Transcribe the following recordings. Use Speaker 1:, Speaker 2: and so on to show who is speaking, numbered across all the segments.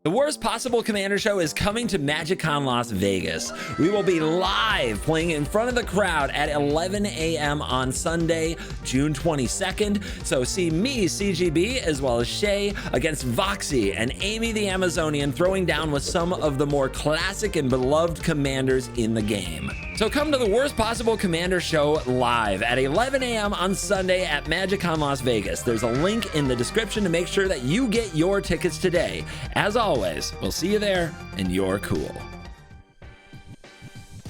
Speaker 1: The Worst Possible Commander Show is coming to MagicCon Las Vegas. We will be live playing in front of the crowd at 11 a.m. on Sunday, June 22nd. So see me, CGB, as well as Shay against Voxy and Amy the Amazonian throwing down with some of the more classic and beloved commanders in the game. So come to the Worst Possible Commander Show live at 11 a.m. on Sunday at MagicCon Las Vegas. There's a link in the description to make sure that you get your tickets today. As always, we'll see you there, and you're cool.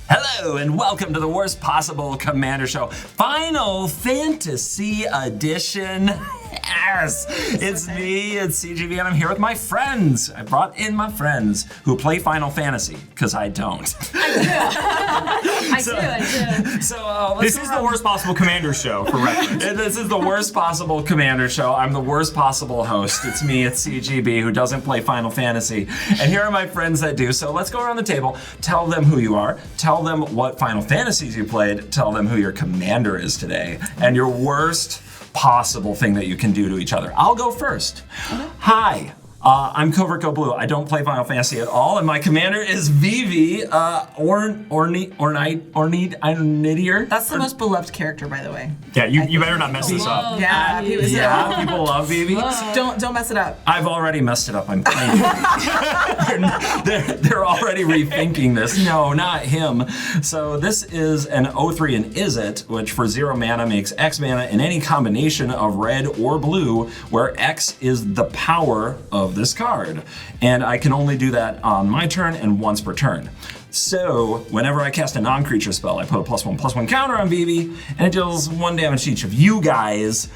Speaker 1: Hello, and welcome to the Worst Possible Commander Show, Final Fantasy Edition. Yes, it's me, it's CGB, and I'm here with my friends. I brought in my friends who play Final Fantasy, because I don't.
Speaker 2: I do.
Speaker 1: So
Speaker 3: this is the Worst Possible Commander Show, for reference.
Speaker 1: This is the Worst Possible Commander Show. I'm the worst possible host. It's me, it's CGB, who doesn't play Final Fantasy. And here are my friends that do. So let's go around the table, tell them who you are, tell them what Final Fantasies you played, tell them who your commander is today, and your worst possible thing that you can do to each other. I'll go first. Hi. I'm CovertGoBlue. I don't play Final Fantasy at all, and my commander is Vivi Ornitier.
Speaker 2: That's the most beloved character, by the way.
Speaker 3: Yeah, you better not mess this up.
Speaker 2: Yeah,
Speaker 1: People love Vivi.
Speaker 2: Don't mess it up.
Speaker 1: I've already messed it up. I'm playing. they're already rethinking this. No, not him. So this is an 0/3 and Is It, which for 0 mana makes X mana in any combination of red or blue, where X is the power of this card, and I can only do that on my turn and once per turn. So whenever I cast a non-creature spell, I put a +1/+1 counter on Vivi, and it deals 1 damage to each of you guys.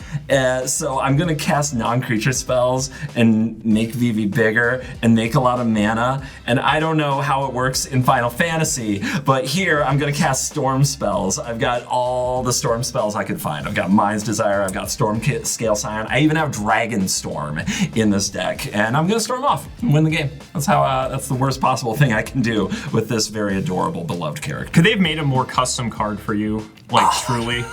Speaker 1: So I'm gonna cast non-creature spells and make Vivi bigger and make a lot of mana. And I don't know how it works in Final Fantasy, but here I'm gonna cast storm spells. I've got all the storm spells I could find. I've got Mind's Desire, I've got Storm Scale Scion, I even have Dragon Storm in this deck, and I'm gonna storm off and win the game. That's how. That's the worst possible thing I can do with this very adorable, beloved character.
Speaker 3: Could they have made a more custom card for you? Like, truly?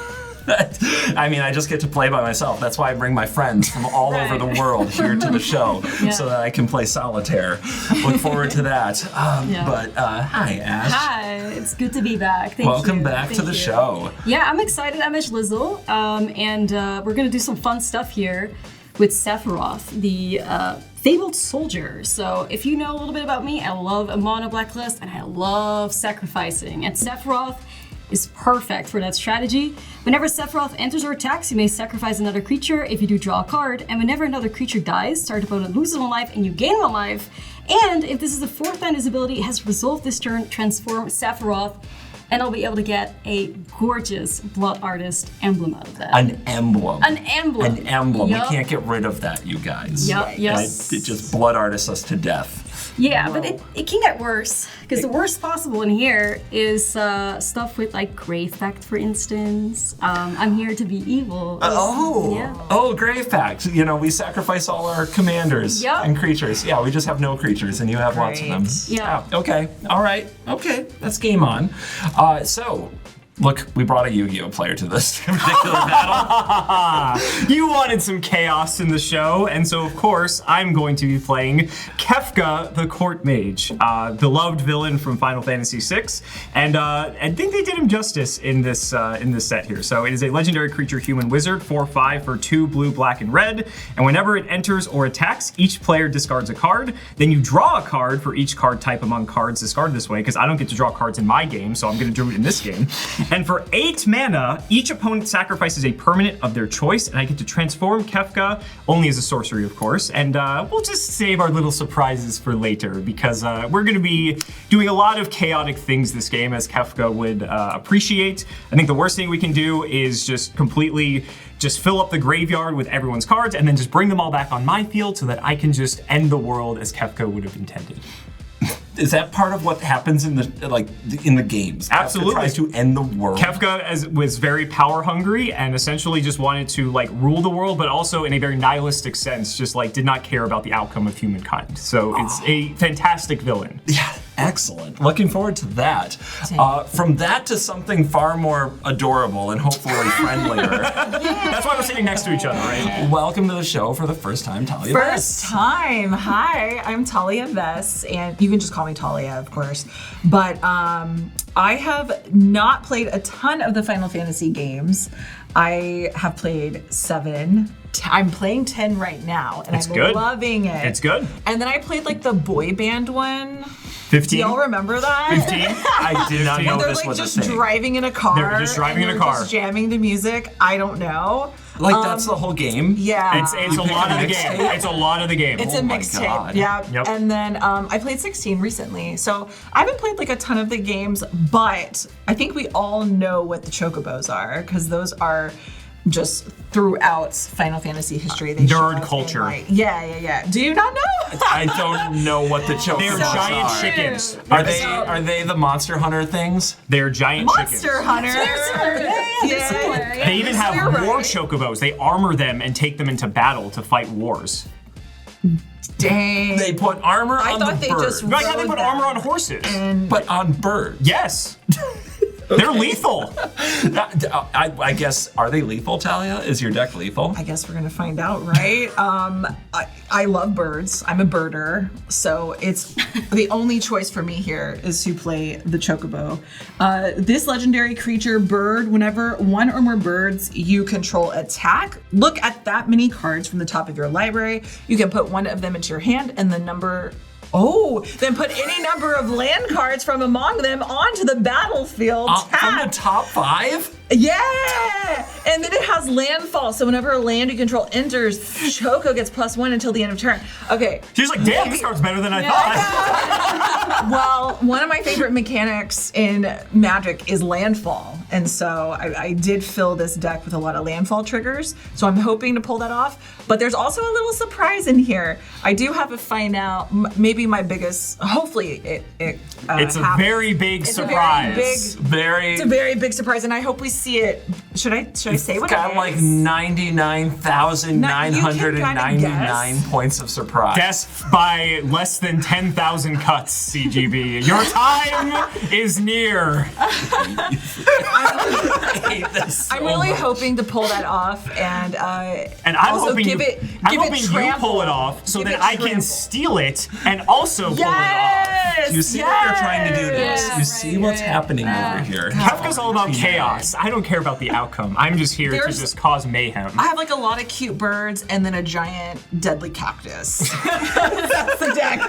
Speaker 1: I mean, I just get to play by myself. That's why I bring my friends from all over the world here to the show, so that I can play solitaire. Look forward to that. But hi, Ash.
Speaker 4: Hi, it's good to be back.
Speaker 1: Welcome back to the show.
Speaker 4: Yeah, I'm excited. I'm Ashlizzlle, and we're gonna do some fun stuff here with Sephiroth, the Fabled SOLDIer. So if you know a little bit about me, I love a mono blacklist and I love sacrificing. And Sephiroth is perfect for that strategy. Whenever Sephiroth enters or attacks, you may sacrifice another creature if you do draw a card, and whenever another creature dies, target opponent loses 1 life and you gain 1 life. And if this is the 4th time this ability has resolved this turn, transform Sephiroth, and I'll be able to get a gorgeous Blood Artist emblem out of that.
Speaker 1: An emblem.
Speaker 4: An emblem.
Speaker 1: An emblem.
Speaker 4: Yep.
Speaker 1: We can't get rid of that, you guys.
Speaker 4: Yep, yes.
Speaker 1: It just Blood Artists us to death.
Speaker 4: Yeah, but it can get worse, because the worst possible in here is stuff with like Grave Pact, for instance. I'm here to be evil.
Speaker 1: Grave Pact. You know, we sacrifice all our commanders and creatures. Yeah, we just have no creatures, and you have lots of them.
Speaker 4: Yeah.
Speaker 1: Okay. All right. Okay. That's game on. So. Look, we brought a Yu-Gi-Oh player to this particular battle.
Speaker 3: You wanted some chaos in the show, and so of course I'm going to be playing Kafka, the Court Mage, beloved villain from Final Fantasy VI, and I think they did him justice in this set here. So it is a legendary creature, human wizard, 4/5 for 2 blue, black, and red, and whenever it enters or attacks, each player discards a card. Then you draw a card for each card type among cards discarded this way, because I don't get to draw cards in my game, so I'm going to do it in this game. And for 8 mana, each opponent sacrifices a permanent of their choice, and I get to transform Kafka, only as a sorcery, of course, and we'll just save our little surprises for later, because we're going to be doing a lot of chaotic things this game, as Kafka would appreciate. I think the worst thing we can do is just completely fill up the graveyard with everyone's cards, and then just bring them all back on my field so that I can just end the world as Kafka would have intended.
Speaker 1: Is that part of what happens in the games?
Speaker 3: Absolutely.
Speaker 1: Kafka tries to end the world.
Speaker 3: Kafka was very power hungry and essentially just wanted to rule the world, but also in a very nihilistic sense, just did not care about the outcome of humankind. So it's a fantastic villain.
Speaker 1: Yeah. Excellent. Looking forward to that. From that to something far more adorable and hopefully friendlier.
Speaker 3: That's why we're sitting next to each other, right?
Speaker 1: Welcome to the show for the first time, Taalia.
Speaker 2: First time. Hi, I'm Taalia Vess, and you can just call me Taalia, of course. But I have not played a ton of the Final Fantasy games. I have played 7. I'm playing 10 right now, and I'm loving it.
Speaker 3: It's good.
Speaker 2: And then I played like the boy band one.
Speaker 3: 15.
Speaker 2: Do y'all remember that?
Speaker 3: 15.
Speaker 1: I did not know
Speaker 2: They're
Speaker 1: this
Speaker 2: like
Speaker 1: was
Speaker 2: just
Speaker 1: a thing.
Speaker 2: driving in a car.
Speaker 3: They're just driving in a car.
Speaker 2: Just jamming to music. I don't know.
Speaker 1: Like that's the whole game?
Speaker 2: Yeah.
Speaker 3: It's a lot of the game. It's a lot of the game.
Speaker 2: It's a
Speaker 1: my
Speaker 2: mixtape.
Speaker 1: God.
Speaker 2: Yeah.
Speaker 3: Yep.
Speaker 2: And then I played 16 recently. So I haven't played like a ton of the games, but I think we all know what the Chocobos are, because those are just throughout Final Fantasy history. They show
Speaker 3: Nerd
Speaker 2: up in,
Speaker 3: culture.
Speaker 2: like- yeah. Do you not know?
Speaker 1: I don't know what the Chocobos
Speaker 3: They're giant
Speaker 1: are.
Speaker 3: chickens.
Speaker 1: Are they the Monster Hunter things?
Speaker 3: They're giant
Speaker 2: Monster
Speaker 3: chickens.
Speaker 2: Hunter.
Speaker 4: They're similar.
Speaker 3: They even have
Speaker 2: You're
Speaker 3: war
Speaker 2: right.
Speaker 3: chocobos. They armor them and take them into battle to fight wars.
Speaker 2: Dang.
Speaker 1: They put armor
Speaker 2: I
Speaker 1: on
Speaker 2: thought
Speaker 1: the
Speaker 2: they
Speaker 1: bird.
Speaker 2: just
Speaker 3: Right now they
Speaker 2: rode
Speaker 3: put
Speaker 2: them.
Speaker 3: armor on horses.
Speaker 1: But on birds.
Speaker 3: Yes. They're lethal.
Speaker 1: I guess, are they lethal, Taalia? Is your deck lethal?
Speaker 2: I guess we're gonna find out, right? I love birds. I'm a birder, so it's the only choice for me here is to play the Chocobo. This legendary creature bird, whenever one or more birds you control attack, look at that many cards from the top of your library. You can put one of them into your hand and the number. Then put any number of land cards from among them onto the battlefield.
Speaker 1: From the
Speaker 2: Tap.
Speaker 1: top 5?
Speaker 2: Yeah! And then it has landfall, so whenever a land you control enters, Choco gets +1 until the end of turn. Okay,
Speaker 3: She's like, damn, this card's better than I thought.
Speaker 2: well, one of my favorite mechanics in Magic is landfall, and so I did fill this deck with a lot of landfall triggers, so I'm hoping to pull that off. But there's also a little surprise in here. I do have to find out, maybe my biggest, hopefully it
Speaker 3: It's a
Speaker 2: happens.
Speaker 3: very big
Speaker 2: It's
Speaker 3: surprise.
Speaker 2: It's a very big surprise, and I hope we see it. Should I say what
Speaker 1: Got
Speaker 2: it
Speaker 1: like
Speaker 2: is?
Speaker 1: 99,999 points of surprise.
Speaker 3: Death by less than 10,000 cuts, CGB. Your time is near.
Speaker 1: I hate this so
Speaker 2: I'm really
Speaker 1: much.
Speaker 2: hoping to pull that off, and
Speaker 3: And I'm
Speaker 2: also
Speaker 3: hoping
Speaker 2: give
Speaker 3: you,
Speaker 2: it
Speaker 3: I'm
Speaker 2: give
Speaker 3: hoping
Speaker 2: it
Speaker 3: you
Speaker 2: trample.
Speaker 3: pull it off so
Speaker 2: Give
Speaker 3: that
Speaker 2: it
Speaker 3: I can
Speaker 2: trample.
Speaker 3: steal it and also pull it off.
Speaker 2: Yes!
Speaker 1: You see what you're trying to do to us.
Speaker 4: Yeah,
Speaker 1: You see what's happening over here.
Speaker 3: Kafka's all about chaos. I don't care about the outcome. I'm just here to
Speaker 2: There's-
Speaker 3: just cause mayhem.
Speaker 2: I have like a lot of cute birds and then a giant deadly cactus. That's the deck.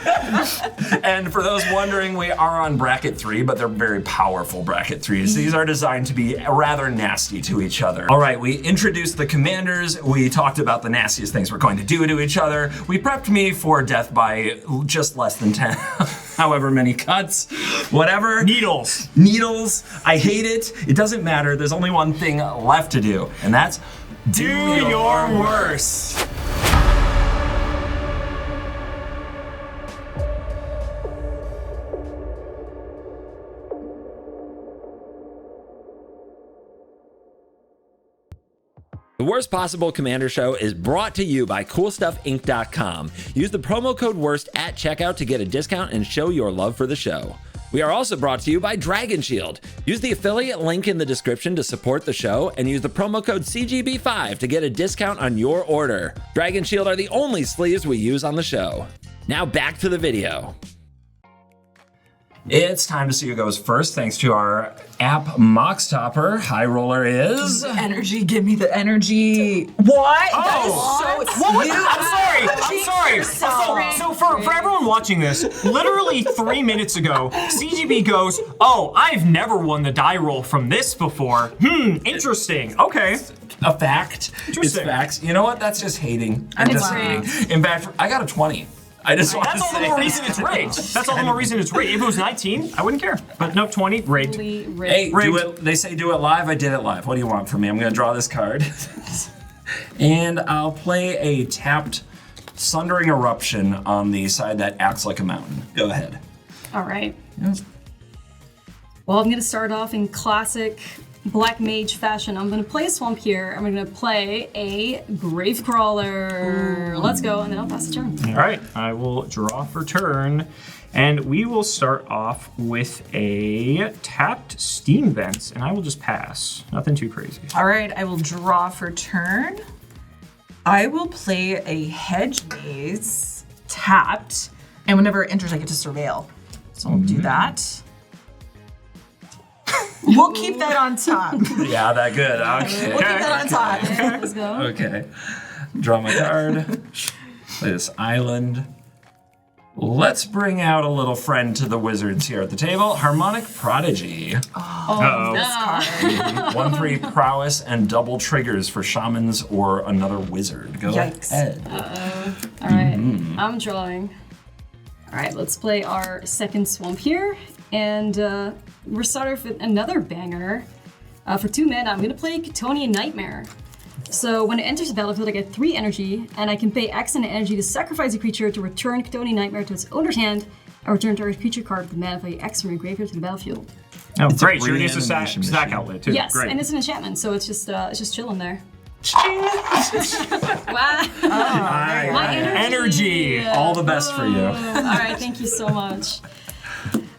Speaker 1: And for those wondering, we are on bracket 3, but they're very powerful bracket 3s. These are designed to be rather nasty to each other. All right, we introduced the commanders. We talked about the nastiest things we're going to do to each other. We prepped me for death by just less than 10, however many cuts, whatever.
Speaker 3: Needles.
Speaker 1: Needles. I hate it. It doesn't matter. There's only one thing left to do, and that's
Speaker 3: Do your worst.
Speaker 5: The Worst Possible Commander Show is brought to you by CoolStuffInc.com. Use the promo code WORST at checkout to get a discount and show your love for the show. We are also brought to you by Dragon Shield. Use the affiliate link in the description to support the show and use the promo code CGB5 to get a discount on your order. Dragon Shield are the only sleeves we use on the show. Now back to the video.
Speaker 1: It's time to see who goes first, thanks to our app Moxtopper. High roller is...
Speaker 2: Energy, give me the energy. What? That is so.
Speaker 3: What was
Speaker 2: You-
Speaker 3: I'm sorry.
Speaker 2: yourself.
Speaker 3: So for everyone watching this, literally 3 minutes ago, CGB goes, "Oh, I've never won the die roll from this before. Interesting. Okay."
Speaker 1: A fact. It's
Speaker 3: Interesting.
Speaker 1: facts. You know what? That's just hating. I'm
Speaker 4: It's
Speaker 1: just
Speaker 4: rigged.
Speaker 1: hating. In fact, I got a 20. I just want to
Speaker 3: That's all the
Speaker 1: say
Speaker 3: more reason it's rigged. That's all the more reason it's rigged. If it was 19, I wouldn't care. But no, 20, rigged.
Speaker 1: Hey, do it. They say do it live. I did it live. What do you want from me? I'm going to draw this card. And I'll play a tapped Sundering Eruption on the side that acts like a mountain. Go ahead.
Speaker 4: All right. Well, I'm going to start off in classic Black Mage fashion. I'm going to play a Swamp here. I'm going to play a Gravecrawler. Let's go, and then I'll pass the turn.
Speaker 3: All right, I will draw for turn. And we will start off with a tapped Steam Vents, and I will just pass. Nothing too crazy.
Speaker 2: All right, I will draw for turn. I will play a Hedge Maze tapped, and whenever it enters, I get to surveil. So I'll do that. We'll keep that on top.
Speaker 1: Yeah, that good. Okay.
Speaker 2: We'll keep that on top.
Speaker 4: Okay, let's go.
Speaker 1: Okay. Draw my card. Play this island. Let's bring out a little friend to the wizards here at the table. Harmonic Prodigy.
Speaker 3: Uh-oh.
Speaker 2: This card.
Speaker 1: 1/3 prowess and double triggers for shamans or another wizard. Go
Speaker 2: Yikes.
Speaker 1: ahead.
Speaker 4: All right, I'm drawing. All right, let's play our second swamp here. And we're starting with another banger. For 2 mana, I'm gonna play Chthonian Nightmare. So when it enters the battlefield, I get 3 energy, and I can pay X in energy to sacrifice a creature to return Chthonian Nightmare to its owner's hand, and return target creature card with mana value X from your graveyard to the battlefield.
Speaker 3: Oh,
Speaker 1: It's a
Speaker 3: great. Sure, it's a
Speaker 1: reanimation
Speaker 3: stack
Speaker 1: mission.
Speaker 3: outlet, too.
Speaker 4: Yes,
Speaker 3: Great.
Speaker 4: and it's an enchantment, so it's just chilling there. Wow. My
Speaker 3: Energy.
Speaker 1: All the best for you.
Speaker 4: All right, thank you so much.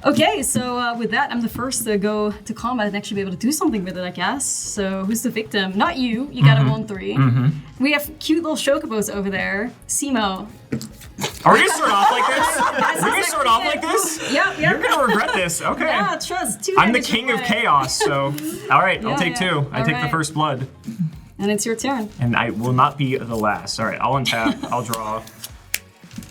Speaker 4: Okay, so with that, I'm the first to go to combat and actually be able to do something with it, I guess. So who's the victim? Not you. You got a 1/3. We have cute little chocobos over there. Cimo.
Speaker 3: Are we gonna start off like this? We're gonna start off like this?
Speaker 4: Yep.
Speaker 3: You're gonna regret this. Okay.
Speaker 4: Yeah, trust. 2
Speaker 3: I'm the
Speaker 4: damage
Speaker 3: king of
Speaker 4: away.
Speaker 3: chaos, so all right, I'll
Speaker 4: Yeah,
Speaker 3: take
Speaker 4: yeah.
Speaker 3: 2. I
Speaker 4: All
Speaker 3: take the
Speaker 4: right.
Speaker 3: first blood,
Speaker 4: And it's your turn.
Speaker 3: and I will not be the last. All right, I'll untap. I'll draw.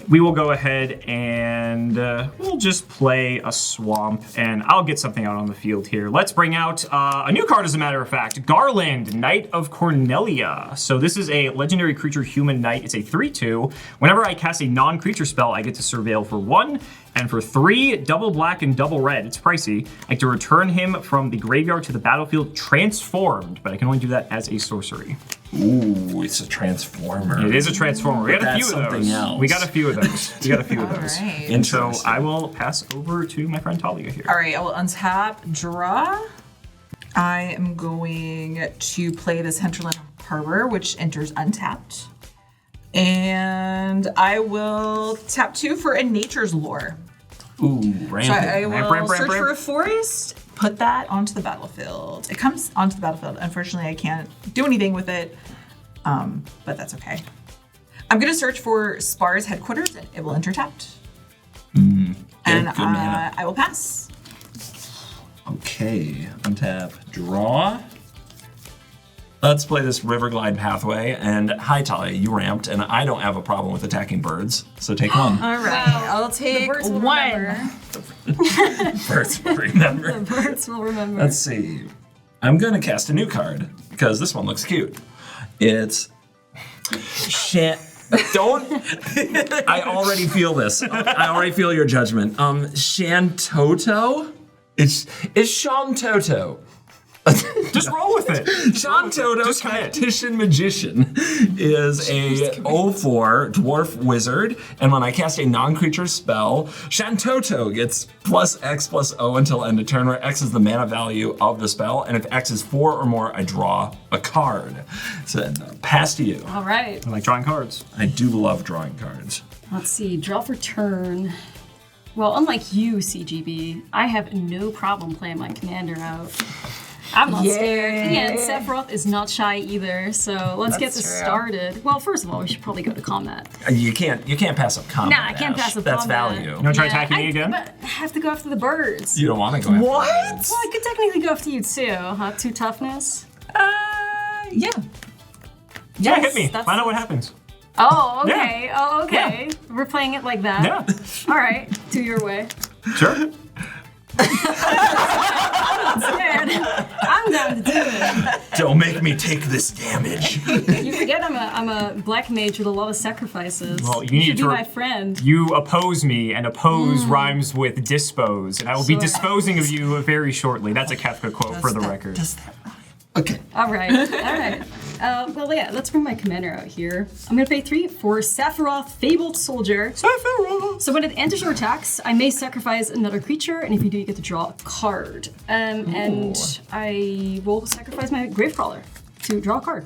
Speaker 3: We will go ahead and we'll just play a swamp, and I'll get something out on the field here. Let's bring out a new card, as a matter of fact. Garland, Knight of Cornelia. So this is a legendary creature human knight. It's a 3/2. Whenever I cast a non-creature spell, I get to surveil for 1. And for 3, double black and double red, it's pricey. I get to return him from the graveyard to the battlefield transformed, but I can only do that as a sorcery.
Speaker 1: Ooh, it's a transformer.
Speaker 3: It is a transformer. We got a few
Speaker 1: That's
Speaker 3: of those.
Speaker 1: something else.
Speaker 3: We got a few of those. We got a few of
Speaker 2: All
Speaker 3: those.
Speaker 2: right.
Speaker 3: And so
Speaker 1: Interesting.
Speaker 3: I will pass over to my friend Taalia here.
Speaker 2: All right, I will untap, draw. I am going to play this Hinterland Harbor, which enters untapped. And I will tap 2 for a Nature's Lore.
Speaker 1: Ooh,
Speaker 2: So
Speaker 1: rampant.
Speaker 2: I will
Speaker 3: ramp,
Speaker 2: search
Speaker 3: ramp.
Speaker 2: for a forest, put that onto the battlefield. It comes onto the battlefield. Unfortunately, I can't do anything with it, but that's okay. I'm going to search for Spar's headquarters, and it will enter tapped. And
Speaker 1: good mana.
Speaker 2: I will pass.
Speaker 1: Okay, untap, draw. Let's play this Riverglide Pathway, and hi Taalia, you ramped, and I don't have a problem with attacking birds, so take 1.
Speaker 2: All right, I'll
Speaker 4: The
Speaker 2: take
Speaker 4: birds will
Speaker 2: 1.
Speaker 4: remember.
Speaker 1: Birds will remember.
Speaker 4: The birds will remember.
Speaker 1: Let's see. I'm gonna cast a new card, because this one looks cute. It's... Don't... I already feel this. I already feel your judgment. Shantoto? It's Shantoto.
Speaker 3: Just roll with it.
Speaker 1: Shantoto,
Speaker 3: Just commit.
Speaker 1: Tactician Magician, is a 0/4 dwarf wizard, and when I cast a non-creature spell, Shantoto gets +X+O until end of turn, where X is the mana value of the spell, and if X is 4 or more, I draw a card. So pass to you.
Speaker 4: All right.
Speaker 3: I like drawing cards.
Speaker 1: I do love drawing cards.
Speaker 4: Let's see. Draw for turn. Well, unlike you, CGB, I have no problem playing my commander out. I'm not scared. And Sephiroth is not shy either, so let's get this
Speaker 2: true.
Speaker 4: started. Well, first of all, we should probably go to combat.
Speaker 1: You can't pass up combat.
Speaker 4: Nah, I can't pass up
Speaker 1: That's
Speaker 4: combat.
Speaker 1: value.
Speaker 3: You want to try attacking me again?
Speaker 4: But I have to go after the birds.
Speaker 1: You don't want to go after
Speaker 2: What?
Speaker 1: birds.
Speaker 4: Well, I could technically go after you too, huh? 2 toughness.
Speaker 2: Yeah.
Speaker 3: Yeah, hit me.
Speaker 4: that's-
Speaker 3: Find out what happens.
Speaker 4: Oh, okay. Oh, okay. We're playing it like that.
Speaker 3: Yeah.
Speaker 4: All right. 2 your way.
Speaker 3: Sure.
Speaker 4: Scared. I'm down to do it.
Speaker 1: Don't make me take this damage.
Speaker 4: You forget I'm a black mage with a lot of sacrifices.
Speaker 3: Well, you need
Speaker 4: should
Speaker 3: to
Speaker 4: be
Speaker 3: re-
Speaker 4: my friend.
Speaker 3: You oppose me, and oppose rhymes with dispose, and I will be
Speaker 4: Sure.
Speaker 3: disposing of you very shortly. That's a Kafka quote for the record.
Speaker 2: Does that rhyme?
Speaker 1: Okay.
Speaker 4: All right. All right. Well, yeah, let's bring my commander out here. I'm going to pay 3 for Sephiroth, Fabled Soldier.
Speaker 3: Sephiroth!
Speaker 4: So when it enters or attacks, I may sacrifice another creature, and if you do, you get to draw a card. And I will sacrifice my Gravecrawler to draw a card.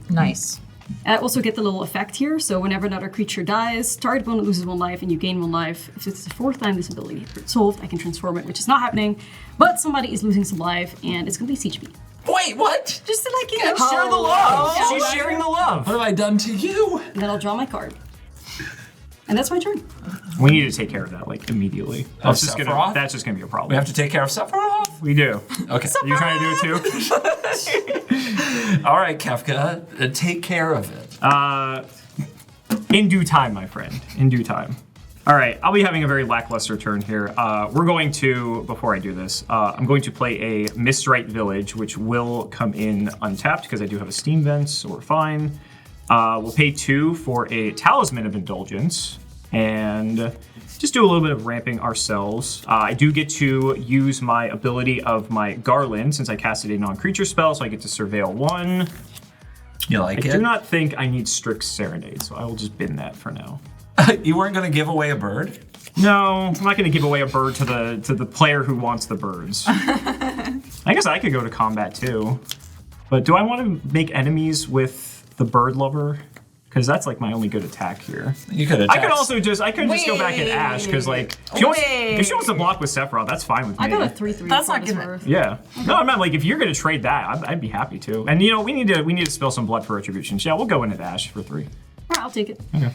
Speaker 2: Nice.
Speaker 4: I also get the little effect here, so whenever another creature dies, target opponent loses 1 life and you gain 1 life. If it's the 4th time this ability is solved, I can transform it, which is not happening, but somebody is losing some life, and it's gonna be CGB.
Speaker 1: Wait, what?
Speaker 4: Just to
Speaker 3: Share the love. She's sharing the love.
Speaker 1: What have I done to you?
Speaker 4: And then I'll draw my card. And that's my turn.
Speaker 3: We need to take care of that like immediately. That's just
Speaker 1: Sephiroth?
Speaker 3: gonna be a problem.
Speaker 1: We have to take care of Sephiroth?
Speaker 3: We do.
Speaker 1: Okay.
Speaker 3: Are you trying to do it too?
Speaker 1: All right, Kafka, take care of it.
Speaker 3: In due time, my friend. In due time. All right, I'll be having a very lackluster turn here. We're going to, before I do this, I'm going to play a Mistrite Village, which will come in untapped because I do have a Steam Vent, so we're fine. We'll pay 2 for a Talisman of Indulgence, and just do a little bit of ramping ourselves. I do get to use my ability of my Garland since I casted a non-creature spell, so I get to Surveil 1.
Speaker 1: You like
Speaker 3: I
Speaker 1: it?
Speaker 3: do not think I need Strict Serenade, so I will just bin that for now.
Speaker 1: You weren't going to give away a bird?
Speaker 3: No, I'm not going to give away a bird to the player who wants the birds. I guess I could go to combat too, but do I want to make enemies with the bird lover? Because that's like my only good attack here.
Speaker 1: You could attack.
Speaker 3: I could just go back at Ash because like if she wants to block with Sephiroth, that's fine with me.
Speaker 4: I got a 3/3.
Speaker 2: That's not
Speaker 4: for this
Speaker 2: good.
Speaker 4: worth.
Speaker 3: Yeah. No, I'm not like if you're gonna trade that, I'd be happy to. And we need to spill some blood for retribution. Yeah, we'll go in at Ash for 3.
Speaker 4: All right, I'll take it.
Speaker 3: Okay.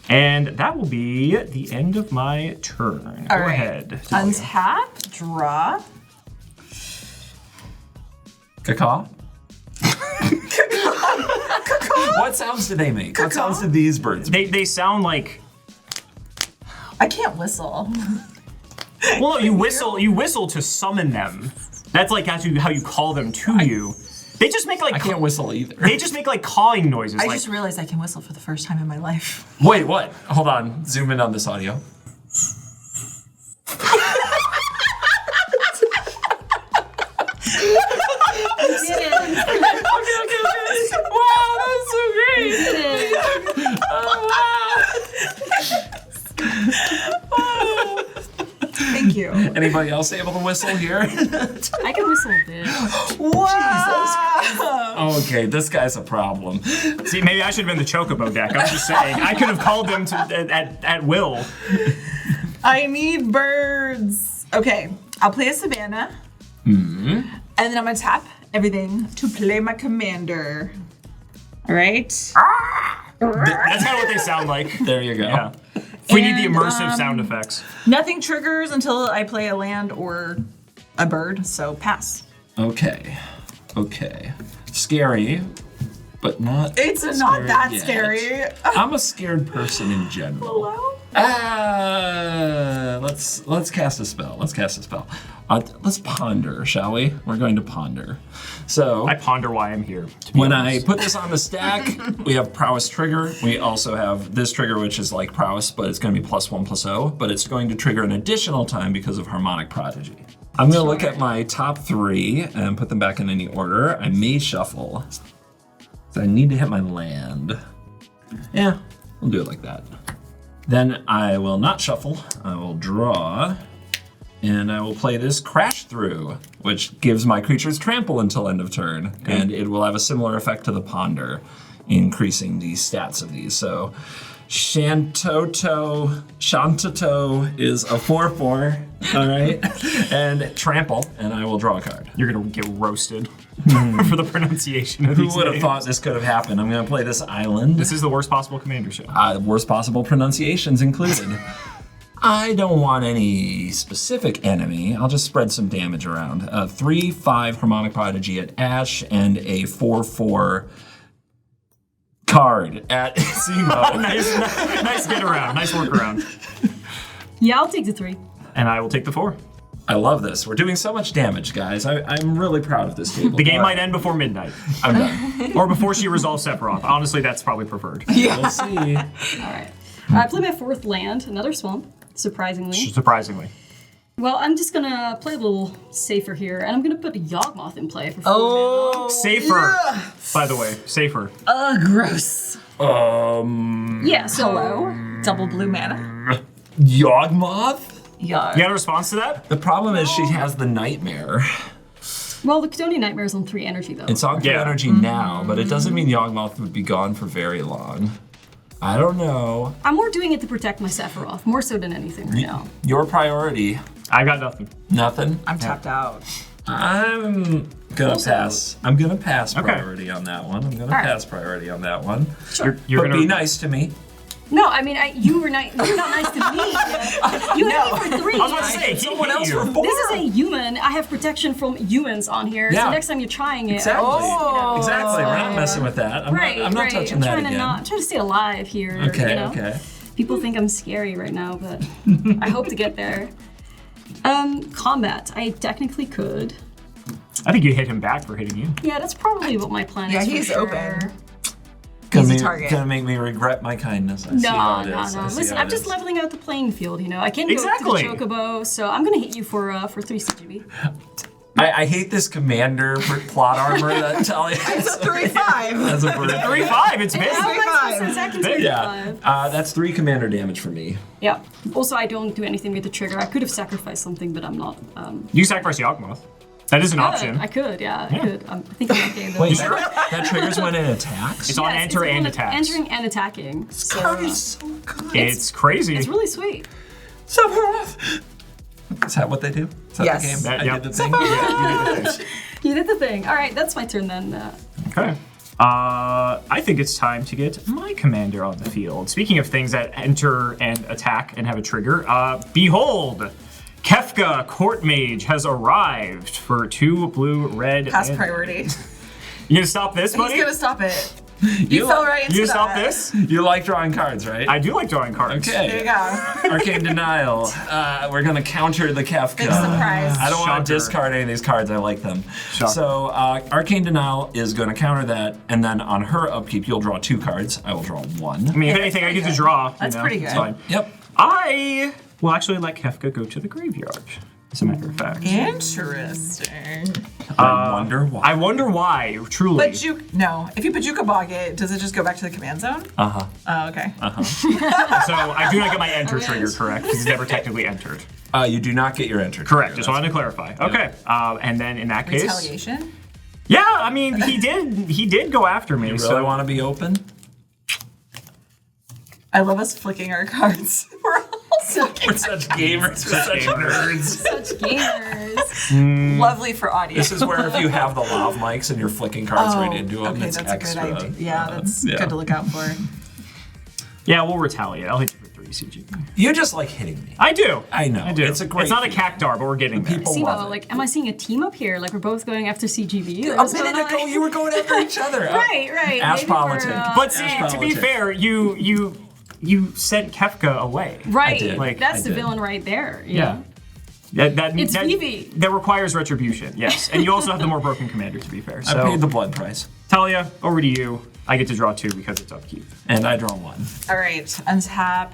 Speaker 3: And that will be the end of my turn.
Speaker 2: All
Speaker 3: Go
Speaker 2: right.
Speaker 3: ahead.
Speaker 2: Untap, draw.
Speaker 1: Cacaw? What sounds do they make? What sounds do these birds make?
Speaker 3: They sound like.
Speaker 2: I can't whistle.
Speaker 3: Well, no, you whistle to summon them. That's like how you call them to you. They just make like
Speaker 1: I can't whistle either.
Speaker 3: They just make like cawing noises.
Speaker 2: I
Speaker 3: like,
Speaker 2: just realized I can whistle for the first time in my life.
Speaker 1: Wait, what? Hold on. Zoom in on this audio. Wow, that's so great.
Speaker 2: Thank you.
Speaker 1: Anybody else able to whistle here?
Speaker 4: I can whistle a bit.
Speaker 2: Wow.
Speaker 1: Okay, this guy's a problem.
Speaker 3: See, maybe I should have been the Chocobo deck. I'm just saying. I could have called them at will.
Speaker 2: I need birds. Okay, I'll play a Savannah. And then I'm gonna tap everything to play my commander. All right.
Speaker 3: That's kind of what they sound like.
Speaker 1: There you go.
Speaker 3: Yeah. We need the
Speaker 2: And,
Speaker 3: immersive sound effects.
Speaker 2: Nothing triggers until I play a land or a bird, so pass.
Speaker 1: Okay. Scary, but not.
Speaker 2: It's not that
Speaker 1: yet.
Speaker 2: scary.
Speaker 1: I'm a scared person in general.
Speaker 2: Hello?
Speaker 1: Let's cast a spell. Let's ponder, shall we? We're going to ponder. So
Speaker 3: I ponder why I'm here. To be
Speaker 1: when
Speaker 3: honest.
Speaker 1: I put this on the stack, we have prowess trigger. We also have this trigger, which is like prowess, but it's going to be +1/+0. But it's going to trigger an additional time because of harmonic prodigy. I'm going to look at my top 3 and put them back in any order. I may shuffle. So I need to hit my land. Yeah, we'll do it like that. Then I will not shuffle. I will draw. And I will play this Crash Through, which gives my creatures trample until end of turn. Okay. And it will have a similar effect to the Ponder, increasing the stats of these. So Shantoto is a 4/4, all right? And trample, and I will draw a card.
Speaker 3: You're gonna get roasted for the pronunciation of
Speaker 1: Who
Speaker 3: these
Speaker 1: would have
Speaker 3: names.
Speaker 1: thought this could have happened? I'm gonna play this island.
Speaker 3: This is the worst possible commander show.
Speaker 1: Worst possible pronunciations included. I don't want any specific enemy. I'll just spread some damage around. 3/5 Harmonic Prodigy at Ash and a 4/4 card at Cimo.
Speaker 3: nice get around. Nice work around.
Speaker 4: Yeah, I'll take the 3.
Speaker 3: And I will take the 4.
Speaker 1: I love this. We're doing so much damage, guys. I'm really proud of this table.
Speaker 3: The game might end before midnight.
Speaker 1: I'm done.
Speaker 3: Or before she resolves Sephiroth. Honestly, that's probably preferred.
Speaker 1: We'll see.
Speaker 4: All right. I play my 4th land, another swamp, surprisingly.
Speaker 3: Surprisingly.
Speaker 4: Well, I'm just gonna play a little safer here, and I'm gonna put a Yawgmoth in play for 4
Speaker 2: Oh.
Speaker 3: Safer. By the way, safer.
Speaker 2: Gross.
Speaker 4: mana. Yeah, so...
Speaker 2: Hello? Double blue mana.
Speaker 1: Yawgmoth?
Speaker 2: Yeah.
Speaker 3: You got a response to that?
Speaker 1: The problem is she has the nightmare.
Speaker 4: Well, the Kidoni Nightmare's on 3 energy, though.
Speaker 1: It's on 3 energy now, but it doesn't mean Yawgmoth would be gone for very long. I don't know.
Speaker 4: I'm more doing it to protect my Sephiroth, more so than anything right now.
Speaker 1: Your priority.
Speaker 3: I got nothing.
Speaker 1: Nothing?
Speaker 2: I'm tapped out.
Speaker 1: I'm gonna pass. I'm gonna pass
Speaker 3: Okay.
Speaker 1: priority on that one. I'm gonna
Speaker 4: All right.
Speaker 1: pass priority on that one.
Speaker 4: Sure.
Speaker 3: You're
Speaker 1: But
Speaker 3: gonna
Speaker 1: be nice to me.
Speaker 4: No, I mean, you're not nice to me. You hit me for 3.
Speaker 3: I was about to say,
Speaker 1: Someone
Speaker 3: he hit
Speaker 1: else
Speaker 3: you.
Speaker 1: for 4.
Speaker 4: This is a human. I have protection from humans on here.
Speaker 1: Yeah.
Speaker 4: So next time you're trying it,
Speaker 1: Exactly.
Speaker 2: Oh.
Speaker 1: Exactly. We're not messing with that. I'm not touching
Speaker 4: I'm
Speaker 1: that
Speaker 4: trying
Speaker 1: again.
Speaker 4: I'm trying to stay alive here.
Speaker 1: Okay,
Speaker 4: you know?
Speaker 1: okay.
Speaker 4: People think I'm scary right now, but I hope to get there. Combat. I technically could.
Speaker 3: I think you hit him back for hitting you.
Speaker 4: Yeah, that's probably what my plan
Speaker 2: Yeah,
Speaker 4: is. for
Speaker 2: he's
Speaker 4: sure.
Speaker 2: open.
Speaker 1: Gonna,
Speaker 2: a target.
Speaker 1: gonna make me regret my kindness. I see how
Speaker 4: No,
Speaker 1: it
Speaker 4: no,
Speaker 1: is.
Speaker 4: no.
Speaker 1: I see
Speaker 4: Listen,
Speaker 1: how
Speaker 4: I'm
Speaker 1: it
Speaker 4: just
Speaker 1: is.
Speaker 4: leveling out the playing field. You know, I can
Speaker 3: Exactly.
Speaker 4: go to the Chocobo, so I'm gonna hit you for 3 CGB.
Speaker 1: I hate this commander for plot armor that Taalia
Speaker 2: It's a 3/5.
Speaker 1: has a bird.
Speaker 3: 3/5, it's big.
Speaker 4: How am I supposed to attack in 3
Speaker 1: Yeah,
Speaker 4: 5?
Speaker 1: that's 3 commander damage for me.
Speaker 4: Yeah. Also, I don't do anything with the trigger. I could have sacrificed something, but I'm not.
Speaker 3: You sacrifice Yawgmoth. That is an option.
Speaker 4: I could, yeah, I could. I think I'm okay though.
Speaker 1: Wait, that triggers when it attacks?
Speaker 3: It's on
Speaker 4: Yes,
Speaker 3: enter
Speaker 4: it's
Speaker 3: and
Speaker 4: on
Speaker 3: attacks.
Speaker 4: Entering and attacking. So,
Speaker 1: Card is so good.
Speaker 3: It's crazy.
Speaker 4: it's really sweet.
Speaker 1: Sephiroth! Is that what they do? Is that
Speaker 2: Yes.
Speaker 1: the game?
Speaker 3: That-
Speaker 1: I
Speaker 3: yep.
Speaker 1: did the thing?
Speaker 3: Yeah, you did the thing.
Speaker 4: You did the thing. All right, that's my turn then.
Speaker 3: Okay. I think it's time to get my commander on the field. Speaking of things that enter and attack and have a trigger, behold! Kafka Court Mage has arrived for 2 blue, red,
Speaker 2: Pass
Speaker 3: and...
Speaker 2: priority.
Speaker 3: You gonna stop this, buddy?
Speaker 2: He's gonna stop it. You fell right into
Speaker 3: You
Speaker 2: that.
Speaker 3: stop this?
Speaker 1: You like drawing cards, right?
Speaker 3: I do like drawing cards.
Speaker 2: There
Speaker 1: Okay.
Speaker 2: you go.
Speaker 1: Arcane Denial. We're gonna counter the Kafka.
Speaker 2: Big surprise.
Speaker 1: I don't want
Speaker 3: Shocker.
Speaker 1: to discard any of these cards. I like them.
Speaker 3: Shocker.
Speaker 1: So Arcane Denial is going to counter that, and then on her upkeep, you'll draw 2 cards. I will draw 1.
Speaker 3: I mean, if anything, I get to draw.
Speaker 2: That's pretty good.
Speaker 3: It's fine.
Speaker 1: Yep.
Speaker 3: I will actually let Kafka go to the graveyard, as a matter of fact.
Speaker 2: Interesting.
Speaker 1: I wonder why.
Speaker 3: I wonder why, truly.
Speaker 2: But if you Bajuka Bog it, does it just go back to the command zone?
Speaker 1: Uh-huh.
Speaker 2: Oh, okay.
Speaker 3: So I do not get my enter trigger correct, because it's never technically entered.
Speaker 1: You do not get your entry.
Speaker 3: Correct, just wanted to clarify. Okay, and then in that case...
Speaker 2: Retaliation?
Speaker 3: Yeah, I mean, he did go after me,
Speaker 1: You really
Speaker 3: so...
Speaker 1: want to be open?
Speaker 2: I love us flicking our cards. We're all
Speaker 1: We're such gamers. We're such nerds.
Speaker 4: Such gamers.
Speaker 2: lovely for audio.
Speaker 1: This is where if you have the lav mics and you're flicking cards right into them,
Speaker 2: okay,
Speaker 1: it's
Speaker 2: that's
Speaker 1: extra.
Speaker 2: a good idea. Yeah, that's
Speaker 1: yeah.
Speaker 2: good to look out for.
Speaker 3: Yeah, we'll retaliate. I'll hit you for 3 CGB.
Speaker 1: You just like hitting me.
Speaker 3: I do.
Speaker 1: I know.
Speaker 3: I do.
Speaker 1: It's a great
Speaker 3: It's not a
Speaker 1: feat.
Speaker 3: cactar, but we're getting there.
Speaker 1: People love
Speaker 4: Cimo,
Speaker 1: it.
Speaker 4: like, am I seeing a team up here? Like, we're both going after CGB?
Speaker 1: A minute ago, you were going after each other.
Speaker 4: Right.
Speaker 1: Ash
Speaker 4: Maybe we're,
Speaker 1: politics.
Speaker 3: But see,
Speaker 1: Ash
Speaker 3: to be
Speaker 1: politics.
Speaker 3: fair, you sent Kafka away.
Speaker 4: Right.
Speaker 1: did.
Speaker 3: Like,
Speaker 4: That's
Speaker 1: I
Speaker 4: the
Speaker 1: did.
Speaker 4: villain right there.
Speaker 3: Yeah.
Speaker 4: It's
Speaker 3: that,
Speaker 4: Vivi.
Speaker 3: that requires retribution, yes. And you also have the more broken commander, to be fair. So,
Speaker 1: I paid the blood price,
Speaker 3: Taalia, over to you. I get to draw 2 because it's upkeep.
Speaker 1: and I draw 1.
Speaker 2: All right, untap.
Speaker 3: Have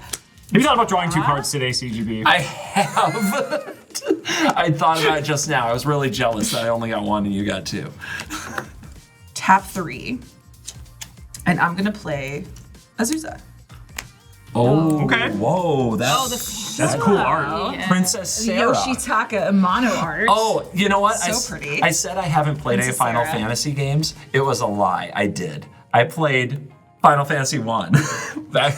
Speaker 3: you thought about drawing 2 cards today, CGB?
Speaker 1: I have. I thought about it just now. I was really jealous that I only got 1 and you got 2.
Speaker 2: Tap 3. And I'm gonna play Azusa.
Speaker 1: Oh,
Speaker 3: Okay.
Speaker 1: Whoa, that's
Speaker 3: That's cool art.
Speaker 4: Yeah.
Speaker 1: Princess Sarah.
Speaker 2: Yoshitaka mono art.
Speaker 1: Oh, you know what?
Speaker 2: So pretty.
Speaker 1: I said I haven't played any
Speaker 2: Princess
Speaker 1: Final
Speaker 2: Sarah.
Speaker 1: Fantasy games. It was a lie. I did. I played Final Fantasy 1. Back-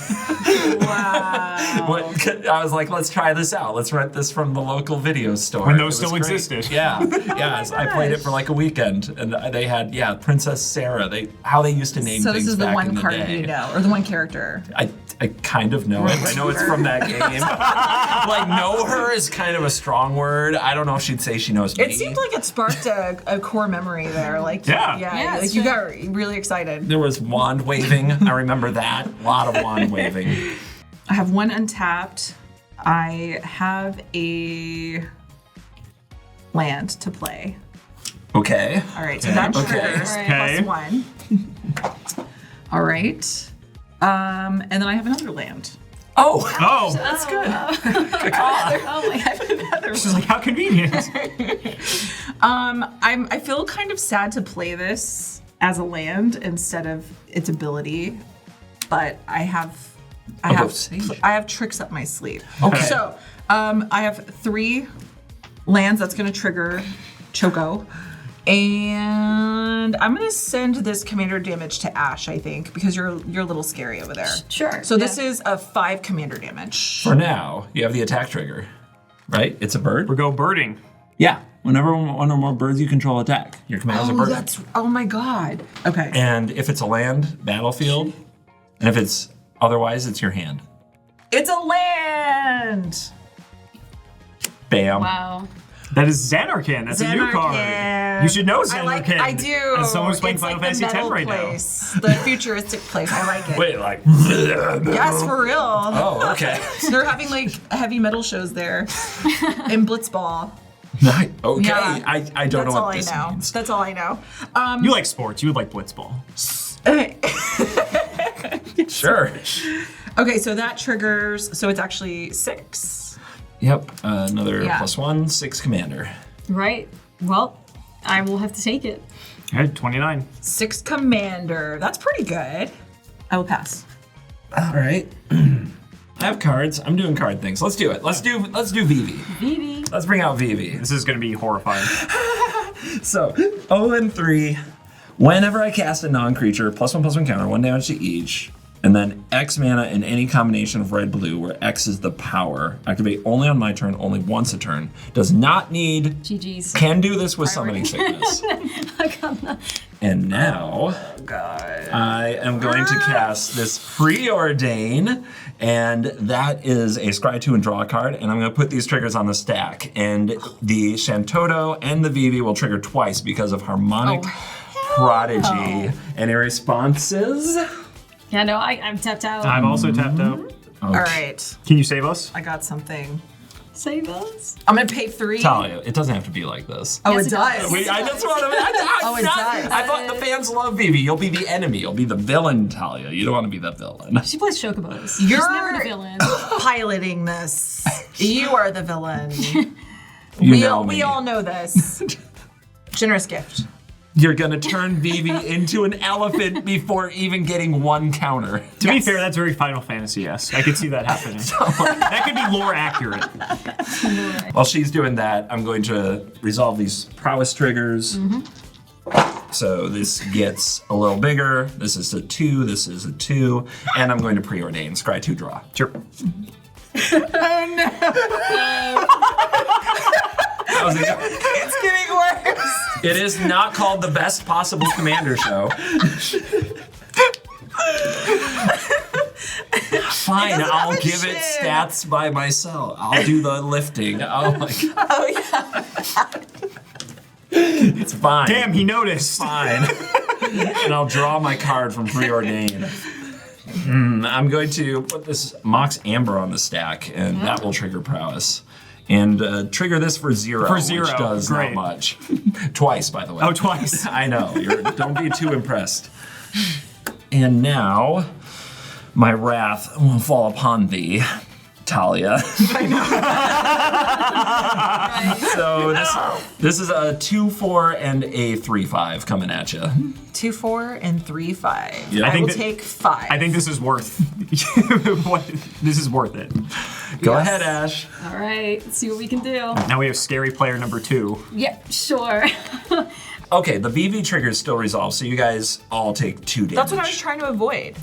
Speaker 2: Wow.
Speaker 1: I was like, let's try this out. Let's rent this from the local video store.
Speaker 3: When
Speaker 1: It
Speaker 3: those
Speaker 1: was
Speaker 3: still
Speaker 1: great.
Speaker 3: existed.
Speaker 1: Yeah, yeah. I played it for like a weekend, and they had Princess Sarah. How they used to name
Speaker 2: So
Speaker 1: things
Speaker 2: this is the
Speaker 1: back in
Speaker 2: one
Speaker 1: the
Speaker 2: card
Speaker 1: day.
Speaker 2: you know, or the one character.
Speaker 1: I kind of know it. I know it's from that game. Like, know her is kind of a strong word. I don't know if she'd say she knows me.
Speaker 2: It seemed like it sparked a core memory there. Like,
Speaker 3: Yeah.
Speaker 4: Yeah,
Speaker 2: like
Speaker 4: it's
Speaker 2: you
Speaker 4: true.
Speaker 2: got really excited.
Speaker 1: There was wand waving. I remember that. A lot of wand waving.
Speaker 2: I have 1 untapped. I have a land to play.
Speaker 1: Okay.
Speaker 2: All right, so that
Speaker 1: Okay.
Speaker 2: triggers
Speaker 3: Okay.
Speaker 2: +1. All right. And then I have another land.
Speaker 1: Oh.
Speaker 3: Oh,
Speaker 2: That's good.
Speaker 4: Oh my God.
Speaker 3: she's like, how convenient.
Speaker 2: I feel kind of sad to play this as a land instead of its ability, but I have tricks up my sleeve.
Speaker 1: Okay.
Speaker 2: So I have 3 lands that's going to trigger Choco. And I'm gonna send this commander damage to Ash, I think, because you're a little scary over there.
Speaker 4: Sure.
Speaker 2: So this is a 5 commander damage.
Speaker 1: For now, you have the attack trigger, right? It's a bird.
Speaker 3: We go birding.
Speaker 1: Yeah. Whenever one or more birds you control attack, your commander's a bird.
Speaker 2: Oh my god. Okay.
Speaker 1: And if it's a land, battlefield, and if it's otherwise, it's your hand.
Speaker 2: It's a land.
Speaker 1: Bam.
Speaker 4: Wow.
Speaker 3: That is Xanarcan. That's a new card.
Speaker 2: Xanarcan.
Speaker 3: You should know Xanarcan.
Speaker 2: I do.
Speaker 3: As someone's playing
Speaker 2: It's
Speaker 3: Final
Speaker 2: like the
Speaker 3: Fantasy X
Speaker 2: metal
Speaker 3: right
Speaker 2: place, the futuristic place. I like it.
Speaker 1: Wait, like.
Speaker 2: Yes, for real.
Speaker 1: Oh, okay.
Speaker 2: They're having like heavy metal shows there in Blitzball.
Speaker 1: Okay.
Speaker 2: Yeah.
Speaker 1: I don't know what this
Speaker 2: That's all I know.
Speaker 1: means.
Speaker 2: That's all I know.
Speaker 3: You like sports. You would like Blitzball.
Speaker 1: Sure.
Speaker 2: Okay, so that triggers. So it's actually 6.
Speaker 1: Yep. Another
Speaker 2: Yeah.
Speaker 1: +1, 6 commander.
Speaker 4: Right. Well, I will have to take it.
Speaker 3: Okay, 29.
Speaker 2: 6 commander. That's pretty good. I will pass.
Speaker 1: All right. I have cards. I'm doing card things. Let's do it. Let's do Vivi.
Speaker 4: Vivi.
Speaker 1: Let's bring out Vivi.
Speaker 3: This is going to be horrifying.
Speaker 1: So, 0 and 3. Whenever I cast a non-creature, +1/+1 counter, 1 damage to each, and then X mana in any combination of red-blue where X is the power. Activate only on my turn, only once a turn. Does not need.
Speaker 4: GG's.
Speaker 1: Can do this with summoning sickness. And now, I am going to cast this Preordain, and that is a scry 2 and draw a card, and I'm going to put these triggers on the stack. And the Shantoto and the Vivi will trigger twice because of Harmonic Prodigy. Any responses?
Speaker 4: Yeah, no, I'm tapped out.
Speaker 3: I'm also tapped out.
Speaker 1: Okay.
Speaker 2: All right.
Speaker 3: Can you save us?
Speaker 2: I got something.
Speaker 4: Save us.
Speaker 2: I'm gonna pay 3.
Speaker 1: Taalia, it doesn't have to be like this.
Speaker 2: Oh,
Speaker 4: Yes,
Speaker 2: it
Speaker 4: it
Speaker 2: does.
Speaker 4: does.
Speaker 1: Wait, I just want to.
Speaker 2: Oh, it does.
Speaker 1: I thought the fans love Vivi. You'll be the enemy. You'll be the villain, Taalia. You don't want to be the villain.
Speaker 4: She plays Chocobos.
Speaker 2: You're
Speaker 4: She's never the villain.
Speaker 2: piloting this. You are the villain.
Speaker 1: You know me.
Speaker 2: We all know this. Generous gift.
Speaker 1: You're gonna turn Vivi into an elephant before even getting 1 counter.
Speaker 3: To be fair, that's very Final Fantasy-esque. I could see that happening. That could be lore accurate.
Speaker 1: While she's doing that, I'm going to resolve these prowess triggers. So this gets a little bigger. This is a 2. This is a 2, and I'm going to preordain. Scry 2 draw.
Speaker 3: Sure.
Speaker 1: How's it going?
Speaker 2: It's getting worse.
Speaker 1: It is not called the best possible commander show. Fine, I'll
Speaker 2: have a
Speaker 1: give it
Speaker 2: shin.
Speaker 1: stats by myself. I'll do the lifting. Oh my god.
Speaker 2: Oh yeah.
Speaker 1: It's fine.
Speaker 3: Damn, he noticed.
Speaker 1: Fine. And I'll draw my card from Preordain. I'm going to put this Mox Amber on the stack, and that will trigger prowess. And trigger this for 0,
Speaker 3: For 0,
Speaker 1: which does
Speaker 3: great.
Speaker 1: not much. Twice, by the way.
Speaker 3: Oh, twice.
Speaker 1: I know. Don't be too impressed. And now, my wrath will fall upon thee, Taalia. So this is a 2/4 and a 3/5 coming at you.
Speaker 2: 2, 4, and 3, 5.
Speaker 1: Yeah.
Speaker 2: I
Speaker 3: think
Speaker 2: will
Speaker 3: that-
Speaker 2: take 5.
Speaker 3: I think this is worth. This is worth it.
Speaker 1: Go ahead, Ash.
Speaker 4: All right, let's see what we can do.
Speaker 3: Now we have scary player number 2.
Speaker 4: Yeah, sure.
Speaker 1: Okay, the BV trigger is still resolved, so you guys all take 2 damage.
Speaker 2: That's what I was trying to avoid.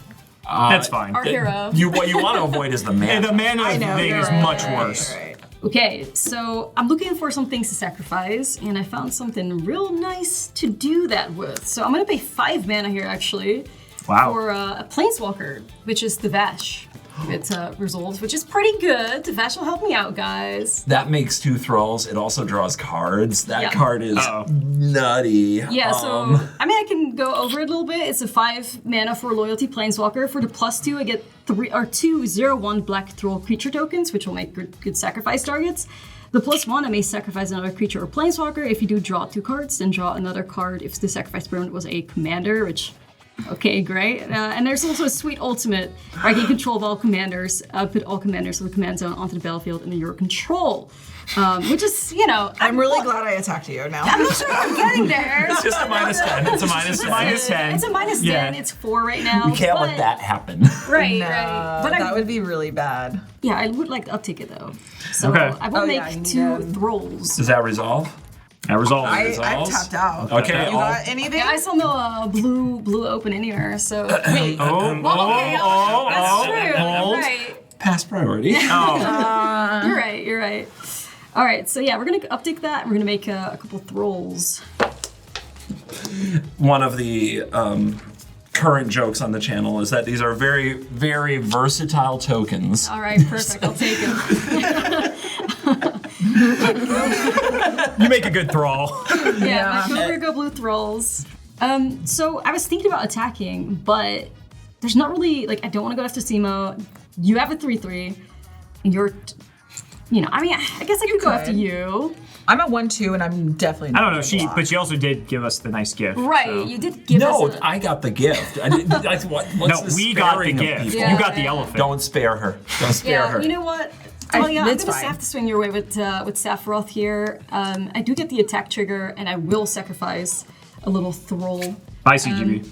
Speaker 3: That's fine.
Speaker 4: Our hero.
Speaker 1: What you want to avoid is the
Speaker 3: And
Speaker 1: mana.
Speaker 3: the mana
Speaker 2: I know.
Speaker 3: thing
Speaker 2: You're
Speaker 3: is
Speaker 2: right,
Speaker 3: much
Speaker 2: you're right,
Speaker 3: worse.
Speaker 2: you're right.
Speaker 4: Okay, so I'm looking for some things to sacrifice, and I found something real nice to do that with. So I'm gonna pay 5 mana here, actually,
Speaker 3: Wow.
Speaker 4: for a Planeswalker, which is the Vess. It's resolved, which is pretty good. The Vess will help me out, guys.
Speaker 1: That makes 2 thralls. It also draws cards. That
Speaker 4: Yeah.
Speaker 1: card is
Speaker 3: Uh-oh.
Speaker 1: nutty.
Speaker 4: Yeah, so I mean, I can go over it a little bit. It's a 5 mana for Loyalty Planeswalker. For the +2, I get 2/0/1 black thrall creature tokens, which will make good sacrifice targets. The +1, I may sacrifice another creature or Planeswalker. If you do draw 2 cards, then draw another card if the sacrifice permanent was a commander, which. Okay, great. And there's also a sweet ultimate where I can control all commanders, put all commanders of the command zone onto the battlefield under your control. Which is,
Speaker 2: I'm really glad I attacked you now.
Speaker 4: I'm not sure if I'm getting there.
Speaker 1: It's just a -10. It's a -10.
Speaker 3: -10.
Speaker 4: It's a -10.
Speaker 3: Yeah.
Speaker 4: It's 4 right now.
Speaker 1: You can't
Speaker 4: but-
Speaker 1: let that happen.
Speaker 4: Right,
Speaker 2: No,
Speaker 4: right. But
Speaker 2: that would be really bad.
Speaker 4: yeah, I would like to uptick it though. So
Speaker 3: Okay.
Speaker 4: I will
Speaker 2: Oh,
Speaker 4: make
Speaker 2: yeah, you need
Speaker 4: 2
Speaker 2: to-
Speaker 4: thralls.
Speaker 1: Does that resolve?
Speaker 3: That resolves.
Speaker 2: I'm
Speaker 1: Resolves?
Speaker 2: tapped out.
Speaker 1: Okay,
Speaker 2: You got anything?
Speaker 4: I saw no blue open anywhere, so.
Speaker 2: Wait.
Speaker 4: That's true.
Speaker 3: hold.
Speaker 4: Right.
Speaker 1: Past priority.
Speaker 4: You're right. All right, so yeah, we're gonna update that. We're gonna make a couple thralls.
Speaker 1: One of the current jokes on the channel is that these are very, very versatile tokens.
Speaker 4: All right, perfect. I'll take it.
Speaker 3: You make a good thrall.
Speaker 4: Yeah, my CovertGoBlue thralls. So I was thinking about attacking, but there's not really like I don't want to go after Cimo. You have a 3/3. You're, I mean, I guess I could go after you.
Speaker 2: I'm at 1-2, and I'm definitely not
Speaker 3: I don't know.
Speaker 2: gonna block.
Speaker 3: But she also did give us the nice gift.
Speaker 4: Right,
Speaker 3: so.
Speaker 4: you did give us
Speaker 1: No,
Speaker 4: a...
Speaker 1: I got the gift. What's
Speaker 3: No,
Speaker 1: the
Speaker 3: we got the
Speaker 1: sparing of
Speaker 3: gift.
Speaker 1: people?
Speaker 4: Yeah.
Speaker 3: You got the elephant.
Speaker 1: Don't spare her. Don't spare her.
Speaker 4: You know what? Taalia, I'm
Speaker 2: it's
Speaker 4: gonna
Speaker 2: fine.
Speaker 4: have to swing your way with Sephiroth here. I do get the attack trigger, and I will sacrifice a little thrall.
Speaker 3: Bye, CGB.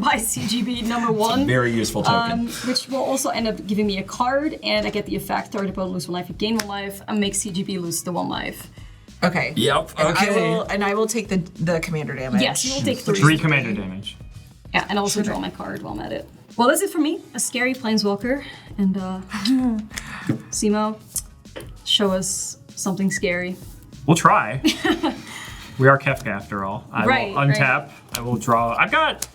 Speaker 4: By CGB number 1.
Speaker 1: Very useful token.
Speaker 4: Which will also end up giving me a card, and I get the effect, target opponent lose 1 life, you gain 1 life, and make CGB lose the 1 life.
Speaker 2: Okay.
Speaker 1: Yep.
Speaker 2: And
Speaker 1: Okay.
Speaker 2: I will take the commander damage.
Speaker 4: Yes, you will take 3.
Speaker 3: 3 commander damage.
Speaker 4: Yeah, and also draw my card while I'm at it. Well, that's it for me. A scary planeswalker, and Cimo, show us something scary.
Speaker 3: We'll try. We are Kafka after all. I
Speaker 4: Right,
Speaker 3: will untap. I will draw. I've got.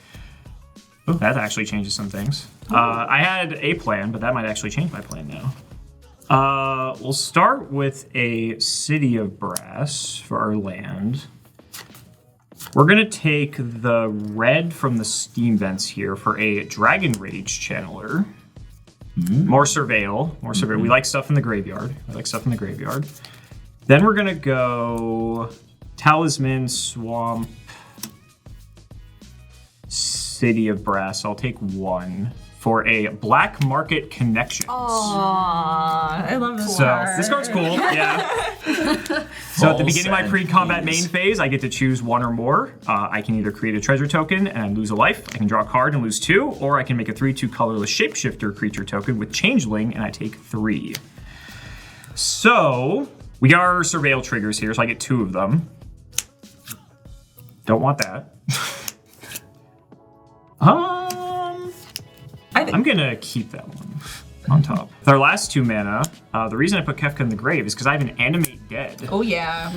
Speaker 3: Oh, that actually changes some things. I had a plan, but that might actually change my plan now. We'll start with a City of Brass for our land. We're gonna take the red from the steam vents here for a Dragon Rage Channeler. More Surveil. We like stuff in the graveyard. Then we're gonna go Talisman, Swamp, City of Brass. I'll take 1 for a Black Market Connections.
Speaker 2: Aww, I love this
Speaker 3: So
Speaker 2: card.
Speaker 3: this card's cool, yeah. So at the beginning of my pre-combat main phase, I get to choose 1 or more. I can either create a treasure token and lose a life, I can draw a card and lose 2, or I can make a 3/2 colorless shapeshifter creature token with Changeling and I take 3. So we got our Surveil triggers here, so I get 2 of them. Don't want that. I'm gonna keep that one on top. With our last 2 mana, the reason I put Kafka in the grave is because I have an Animate Dead.
Speaker 2: Oh yeah.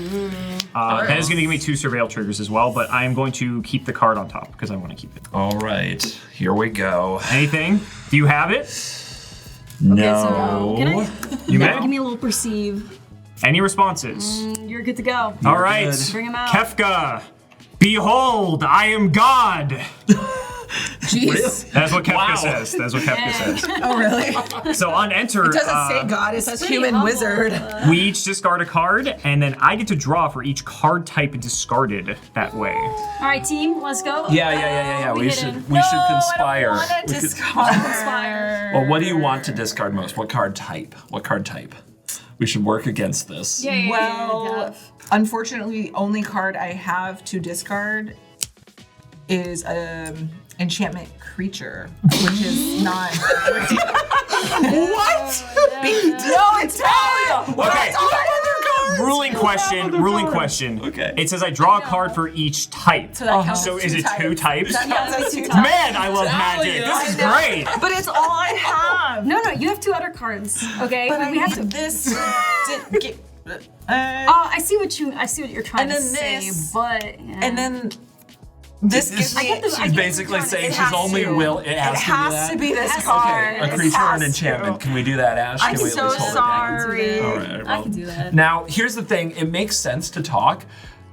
Speaker 3: That is gonna give me 2 Surveil triggers as well, but I am going to keep the card on top because I want to keep it.
Speaker 1: All right. Here we go.
Speaker 3: Anything? Do you have it?
Speaker 1: No.
Speaker 4: Can I?
Speaker 3: You may.
Speaker 4: Give me a little perceive.
Speaker 3: Any responses?
Speaker 4: You're good to go.
Speaker 3: All right.
Speaker 1: good.
Speaker 4: Bring him out.
Speaker 3: Kafka, behold, I am God.
Speaker 2: Jeez.
Speaker 3: That's what Kafka
Speaker 1: Wow.
Speaker 3: says.
Speaker 2: Oh really?
Speaker 3: So on enter,
Speaker 2: It doesn't say God. It says human
Speaker 4: humble.
Speaker 2: wizard.
Speaker 3: we each discard a card, and then I get to draw for each card type discarded that way.
Speaker 4: All right, team, let's go.
Speaker 1: Yeah. We
Speaker 4: hit
Speaker 1: should
Speaker 4: him.
Speaker 1: conspire. We could-
Speaker 4: Inspire.
Speaker 1: Well, what do you want to discard most? What card type? We should work against this.
Speaker 4: Yeah.
Speaker 2: Well, unfortunately, the only card I have to discard is enchantment creature, which is not. What? No, it's Taalia.
Speaker 3: Okay. Ruling question.
Speaker 1: Okay.
Speaker 3: It says I draw a card for each type.
Speaker 2: So that counts
Speaker 3: So
Speaker 2: as
Speaker 3: is it 2 types?
Speaker 2: That counts as 2 types.
Speaker 3: Man, I love magic. This is great.
Speaker 2: But it's all I have.
Speaker 4: No, you have 2 other cards. Okay,
Speaker 2: But
Speaker 4: we have to.
Speaker 2: this.
Speaker 4: I see what you're trying
Speaker 2: And
Speaker 4: to
Speaker 2: then
Speaker 4: say,
Speaker 2: this.
Speaker 4: but yeah.
Speaker 2: And then this gives me.
Speaker 4: I get the- I
Speaker 1: She's
Speaker 4: get
Speaker 1: basically
Speaker 4: the-
Speaker 1: saying
Speaker 2: it
Speaker 1: she's
Speaker 2: has
Speaker 1: only
Speaker 2: to.
Speaker 1: will. It has to be that.
Speaker 2: this
Speaker 4: Has to
Speaker 2: card.
Speaker 1: Okay, a
Speaker 2: It
Speaker 1: creature or an
Speaker 2: has
Speaker 1: enchantment.
Speaker 2: to.
Speaker 1: Can we do that, Ash?
Speaker 2: I'm
Speaker 1: Can we at
Speaker 2: so
Speaker 1: least hold it down?
Speaker 2: sorry.
Speaker 1: All right,
Speaker 4: I
Speaker 1: well.
Speaker 4: can do that.
Speaker 1: Now, here's the thing. It makes sense to talk,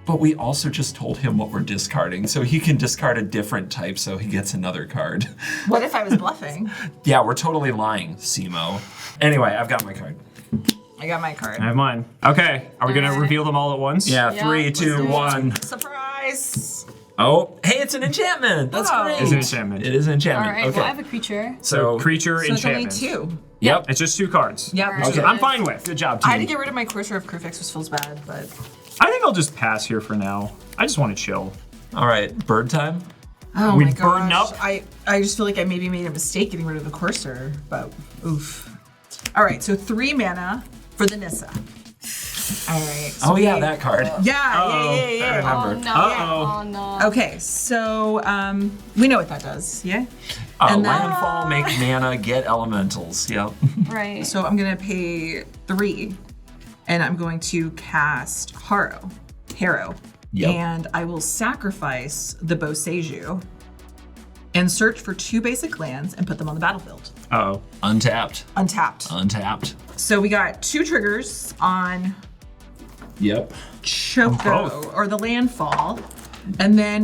Speaker 1: but we also just told him what we're discarding, so he can discard a different type, so he gets another card.
Speaker 2: What if I was bluffing?
Speaker 1: Yeah, we're totally lying, Cimo. Anyway, I've got my card.
Speaker 2: I got my card.
Speaker 3: I have mine. Okay, are we gonna
Speaker 4: Alright.
Speaker 3: reveal them all at once?
Speaker 1: Yeah,
Speaker 4: Yeah,
Speaker 1: 3,
Speaker 4: let's
Speaker 1: 2,
Speaker 4: do it.
Speaker 1: 1.
Speaker 2: Surprise!
Speaker 1: Oh, hey, it's an enchantment. That's
Speaker 2: Oh.
Speaker 1: great.
Speaker 3: It's an enchantment.
Speaker 1: It is an
Speaker 4: All
Speaker 1: enchantment.
Speaker 4: right,
Speaker 1: Okay.
Speaker 4: well, I have a creature.
Speaker 1: So,
Speaker 3: Creature
Speaker 2: So it's only
Speaker 3: enchantment.
Speaker 2: 2.
Speaker 1: yep.
Speaker 3: It's just 2 cards.
Speaker 2: Yep.
Speaker 4: Alright.
Speaker 3: Which
Speaker 1: Okay.
Speaker 3: I'm fine with.
Speaker 1: Good job,
Speaker 2: I had to
Speaker 1: team.
Speaker 2: get rid of my Courser of Crufix, which feels bad, but.
Speaker 3: I think I'll just pass here for now. I just want to chill.
Speaker 1: All right, bird time.
Speaker 2: Oh
Speaker 3: We
Speaker 2: my
Speaker 3: burden
Speaker 2: gosh.
Speaker 3: up?
Speaker 2: I just feel like I maybe made a mistake getting rid of the Courser, but oof. All right, so 3 mana for the Nissa. All right. So
Speaker 1: Oh yeah, that card.
Speaker 2: Yeah.
Speaker 1: I remember.
Speaker 4: Oh no.
Speaker 3: Uh-oh.
Speaker 4: Oh no.
Speaker 2: Okay, so we know what that does. Yeah. And then-
Speaker 1: Landfall, make mana, get elementals. Yep.
Speaker 4: Right.
Speaker 2: So I'm gonna pay 3, and I'm going to cast Harrow.
Speaker 1: Yep.
Speaker 2: And I will sacrifice the Boseiju and search for 2 basic lands and put them on the battlefield.
Speaker 3: Uh-oh.
Speaker 1: Untapped.
Speaker 2: Untapped. So we got 2 triggers on
Speaker 1: Yep.
Speaker 2: Choco,
Speaker 3: both.
Speaker 2: or the landfall. And then,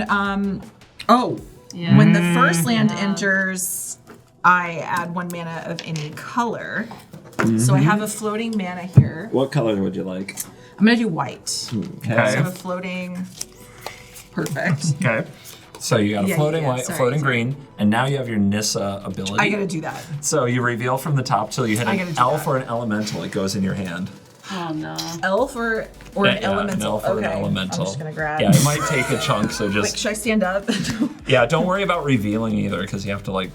Speaker 4: Yeah.
Speaker 2: when the first land enters, I add 1 mana of any color. So I have a floating mana here.
Speaker 1: What color would you like?
Speaker 2: I'm gonna do white.
Speaker 1: Okay.
Speaker 2: So I have a floating. Perfect.
Speaker 3: Okay.
Speaker 1: So you got a
Speaker 2: Yeah,
Speaker 1: floating
Speaker 2: yeah,
Speaker 1: white,
Speaker 2: sorry,
Speaker 1: floating
Speaker 2: sorry.
Speaker 1: green, and now you have your Nissa ability.
Speaker 2: I gotta do that.
Speaker 1: So you reveal from the top till you hit
Speaker 2: I
Speaker 1: an
Speaker 2: gotta do
Speaker 1: elf
Speaker 2: that.
Speaker 1: or an elemental. It goes in your hand.
Speaker 4: Oh no.
Speaker 2: Elf or an
Speaker 1: Yeah,
Speaker 2: elemental.
Speaker 1: An elf or
Speaker 2: Okay.
Speaker 1: an elemental.
Speaker 2: I'm just gonna grab.
Speaker 1: Yeah, it might take a chunk, so
Speaker 2: Wait,
Speaker 1: just
Speaker 2: should I stand up?
Speaker 1: yeah. Don't worry about revealing either, because you have to like.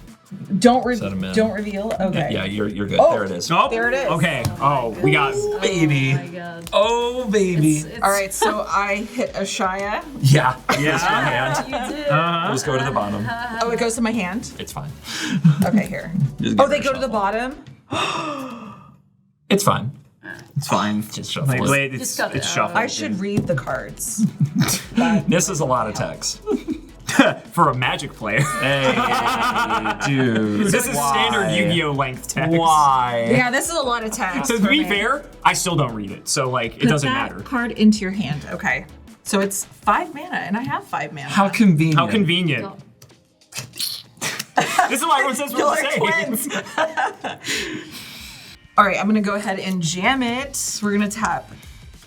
Speaker 2: don't
Speaker 1: Set 'em in.
Speaker 2: don't reveal. Okay.
Speaker 1: Yeah, you're good.
Speaker 2: Oh.
Speaker 1: There it is.
Speaker 3: Oh,
Speaker 2: There it is.
Speaker 3: Okay. Oh, we got.
Speaker 1: Baby.
Speaker 4: Oh my god.
Speaker 1: Oh baby.
Speaker 2: All right. So I hit a Shia.
Speaker 1: Yeah.
Speaker 3: Yeah.
Speaker 1: Here's your hand.
Speaker 4: You did.
Speaker 1: Those go to the bottom.
Speaker 2: Oh, it goes to my hand.
Speaker 1: It's fine.
Speaker 2: Okay, here.
Speaker 1: Just give
Speaker 2: Oh,
Speaker 1: her
Speaker 2: they
Speaker 1: a
Speaker 2: go to the
Speaker 1: shuffle.
Speaker 2: bottom.
Speaker 1: It's fine.
Speaker 3: It's fine.
Speaker 1: Just shuffle it.
Speaker 3: Wait, it's,
Speaker 4: Just got
Speaker 3: it's
Speaker 4: it.
Speaker 3: shuffled.
Speaker 2: I should read the cards.
Speaker 1: This is a lot of text.
Speaker 3: For a Magic player.
Speaker 1: Hey, dude.
Speaker 3: This is
Speaker 1: Why?
Speaker 3: standard Yu-Gi-Oh length text.
Speaker 1: Why?
Speaker 2: Yeah, this is a lot of text.
Speaker 3: So to
Speaker 2: for
Speaker 3: be
Speaker 2: me.
Speaker 3: fair, I still don't read it, so like it
Speaker 2: Put
Speaker 3: doesn't
Speaker 2: that
Speaker 3: matter.
Speaker 2: card into your hand. Okay. So it's 5 mana, and I have 5 mana.
Speaker 1: How convenient.
Speaker 3: How convenient. This is why everyone says what to say.
Speaker 2: twins. All right, I'm gonna go ahead and jam it. We're gonna tap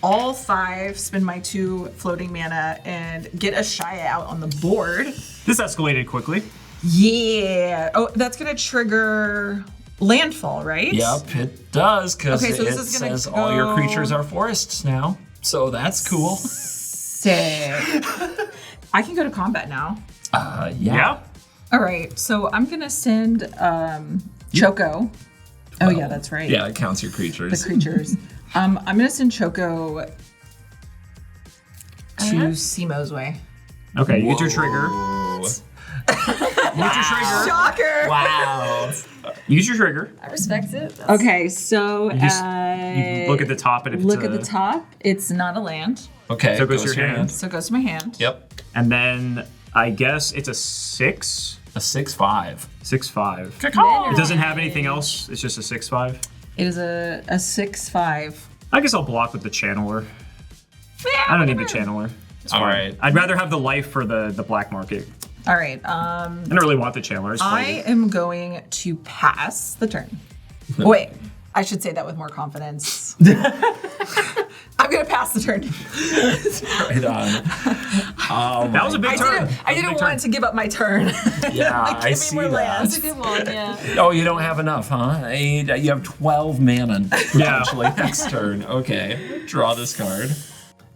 Speaker 2: all 5, spend my 2 floating mana, and get a Shia out on the board.
Speaker 3: This escalated quickly.
Speaker 2: Yeah. Oh, that's gonna trigger landfall, right?
Speaker 1: Yep, it does, because
Speaker 2: Okay, so
Speaker 1: it
Speaker 2: this is gonna
Speaker 1: says all your
Speaker 2: go-
Speaker 1: creatures are forests now. So that's cool.
Speaker 2: Sick. I can go to combat now.
Speaker 3: Yeah.
Speaker 2: All right, so I'm gonna send Choco. Oh yeah, that's right.
Speaker 1: Yeah, it counts your
Speaker 2: The
Speaker 1: creatures.
Speaker 2: creatures. I'm gonna send Choco to Cimo's way.
Speaker 3: Okay, you get your trigger.
Speaker 1: Whoa.
Speaker 3: You get your trigger.
Speaker 2: Shocker!
Speaker 1: Wow.
Speaker 3: You get your trigger.
Speaker 4: I respect it. That's-
Speaker 2: Okay, so
Speaker 3: You look at the top, and if
Speaker 2: look
Speaker 3: it's
Speaker 2: at the top. It's not a land,
Speaker 1: Okay,
Speaker 3: So it goes to your hand.
Speaker 2: so it goes to my hand.
Speaker 1: Yep.
Speaker 3: And then I guess it's a 6.
Speaker 1: A 6/5.
Speaker 3: 6/5.
Speaker 4: Then
Speaker 3: It
Speaker 4: you're
Speaker 3: doesn't
Speaker 4: right.
Speaker 3: have anything else. It's just a 6/5.
Speaker 2: It is a 6/5.
Speaker 3: I guess I'll block with the channeler. I don't need the channeler. It's
Speaker 1: All
Speaker 3: fine.
Speaker 1: right.
Speaker 3: I'd rather have the life for the black market.
Speaker 2: All right.
Speaker 3: I don't really want the channeler. It's
Speaker 2: I am going to pass the turn. Wait, I should say that with more confidence. I'm gonna pass the turn.
Speaker 1: Right on.
Speaker 3: that was a big turn.
Speaker 2: I didn't want to give up my turn.
Speaker 1: Yeah,
Speaker 2: Like,
Speaker 1: I
Speaker 2: give me
Speaker 1: see
Speaker 2: more
Speaker 1: that.
Speaker 2: lands.
Speaker 4: That's a good one, yeah.
Speaker 1: Oh, you don't have enough, huh? You have 12 mana potentially next turn. Okay, draw this card.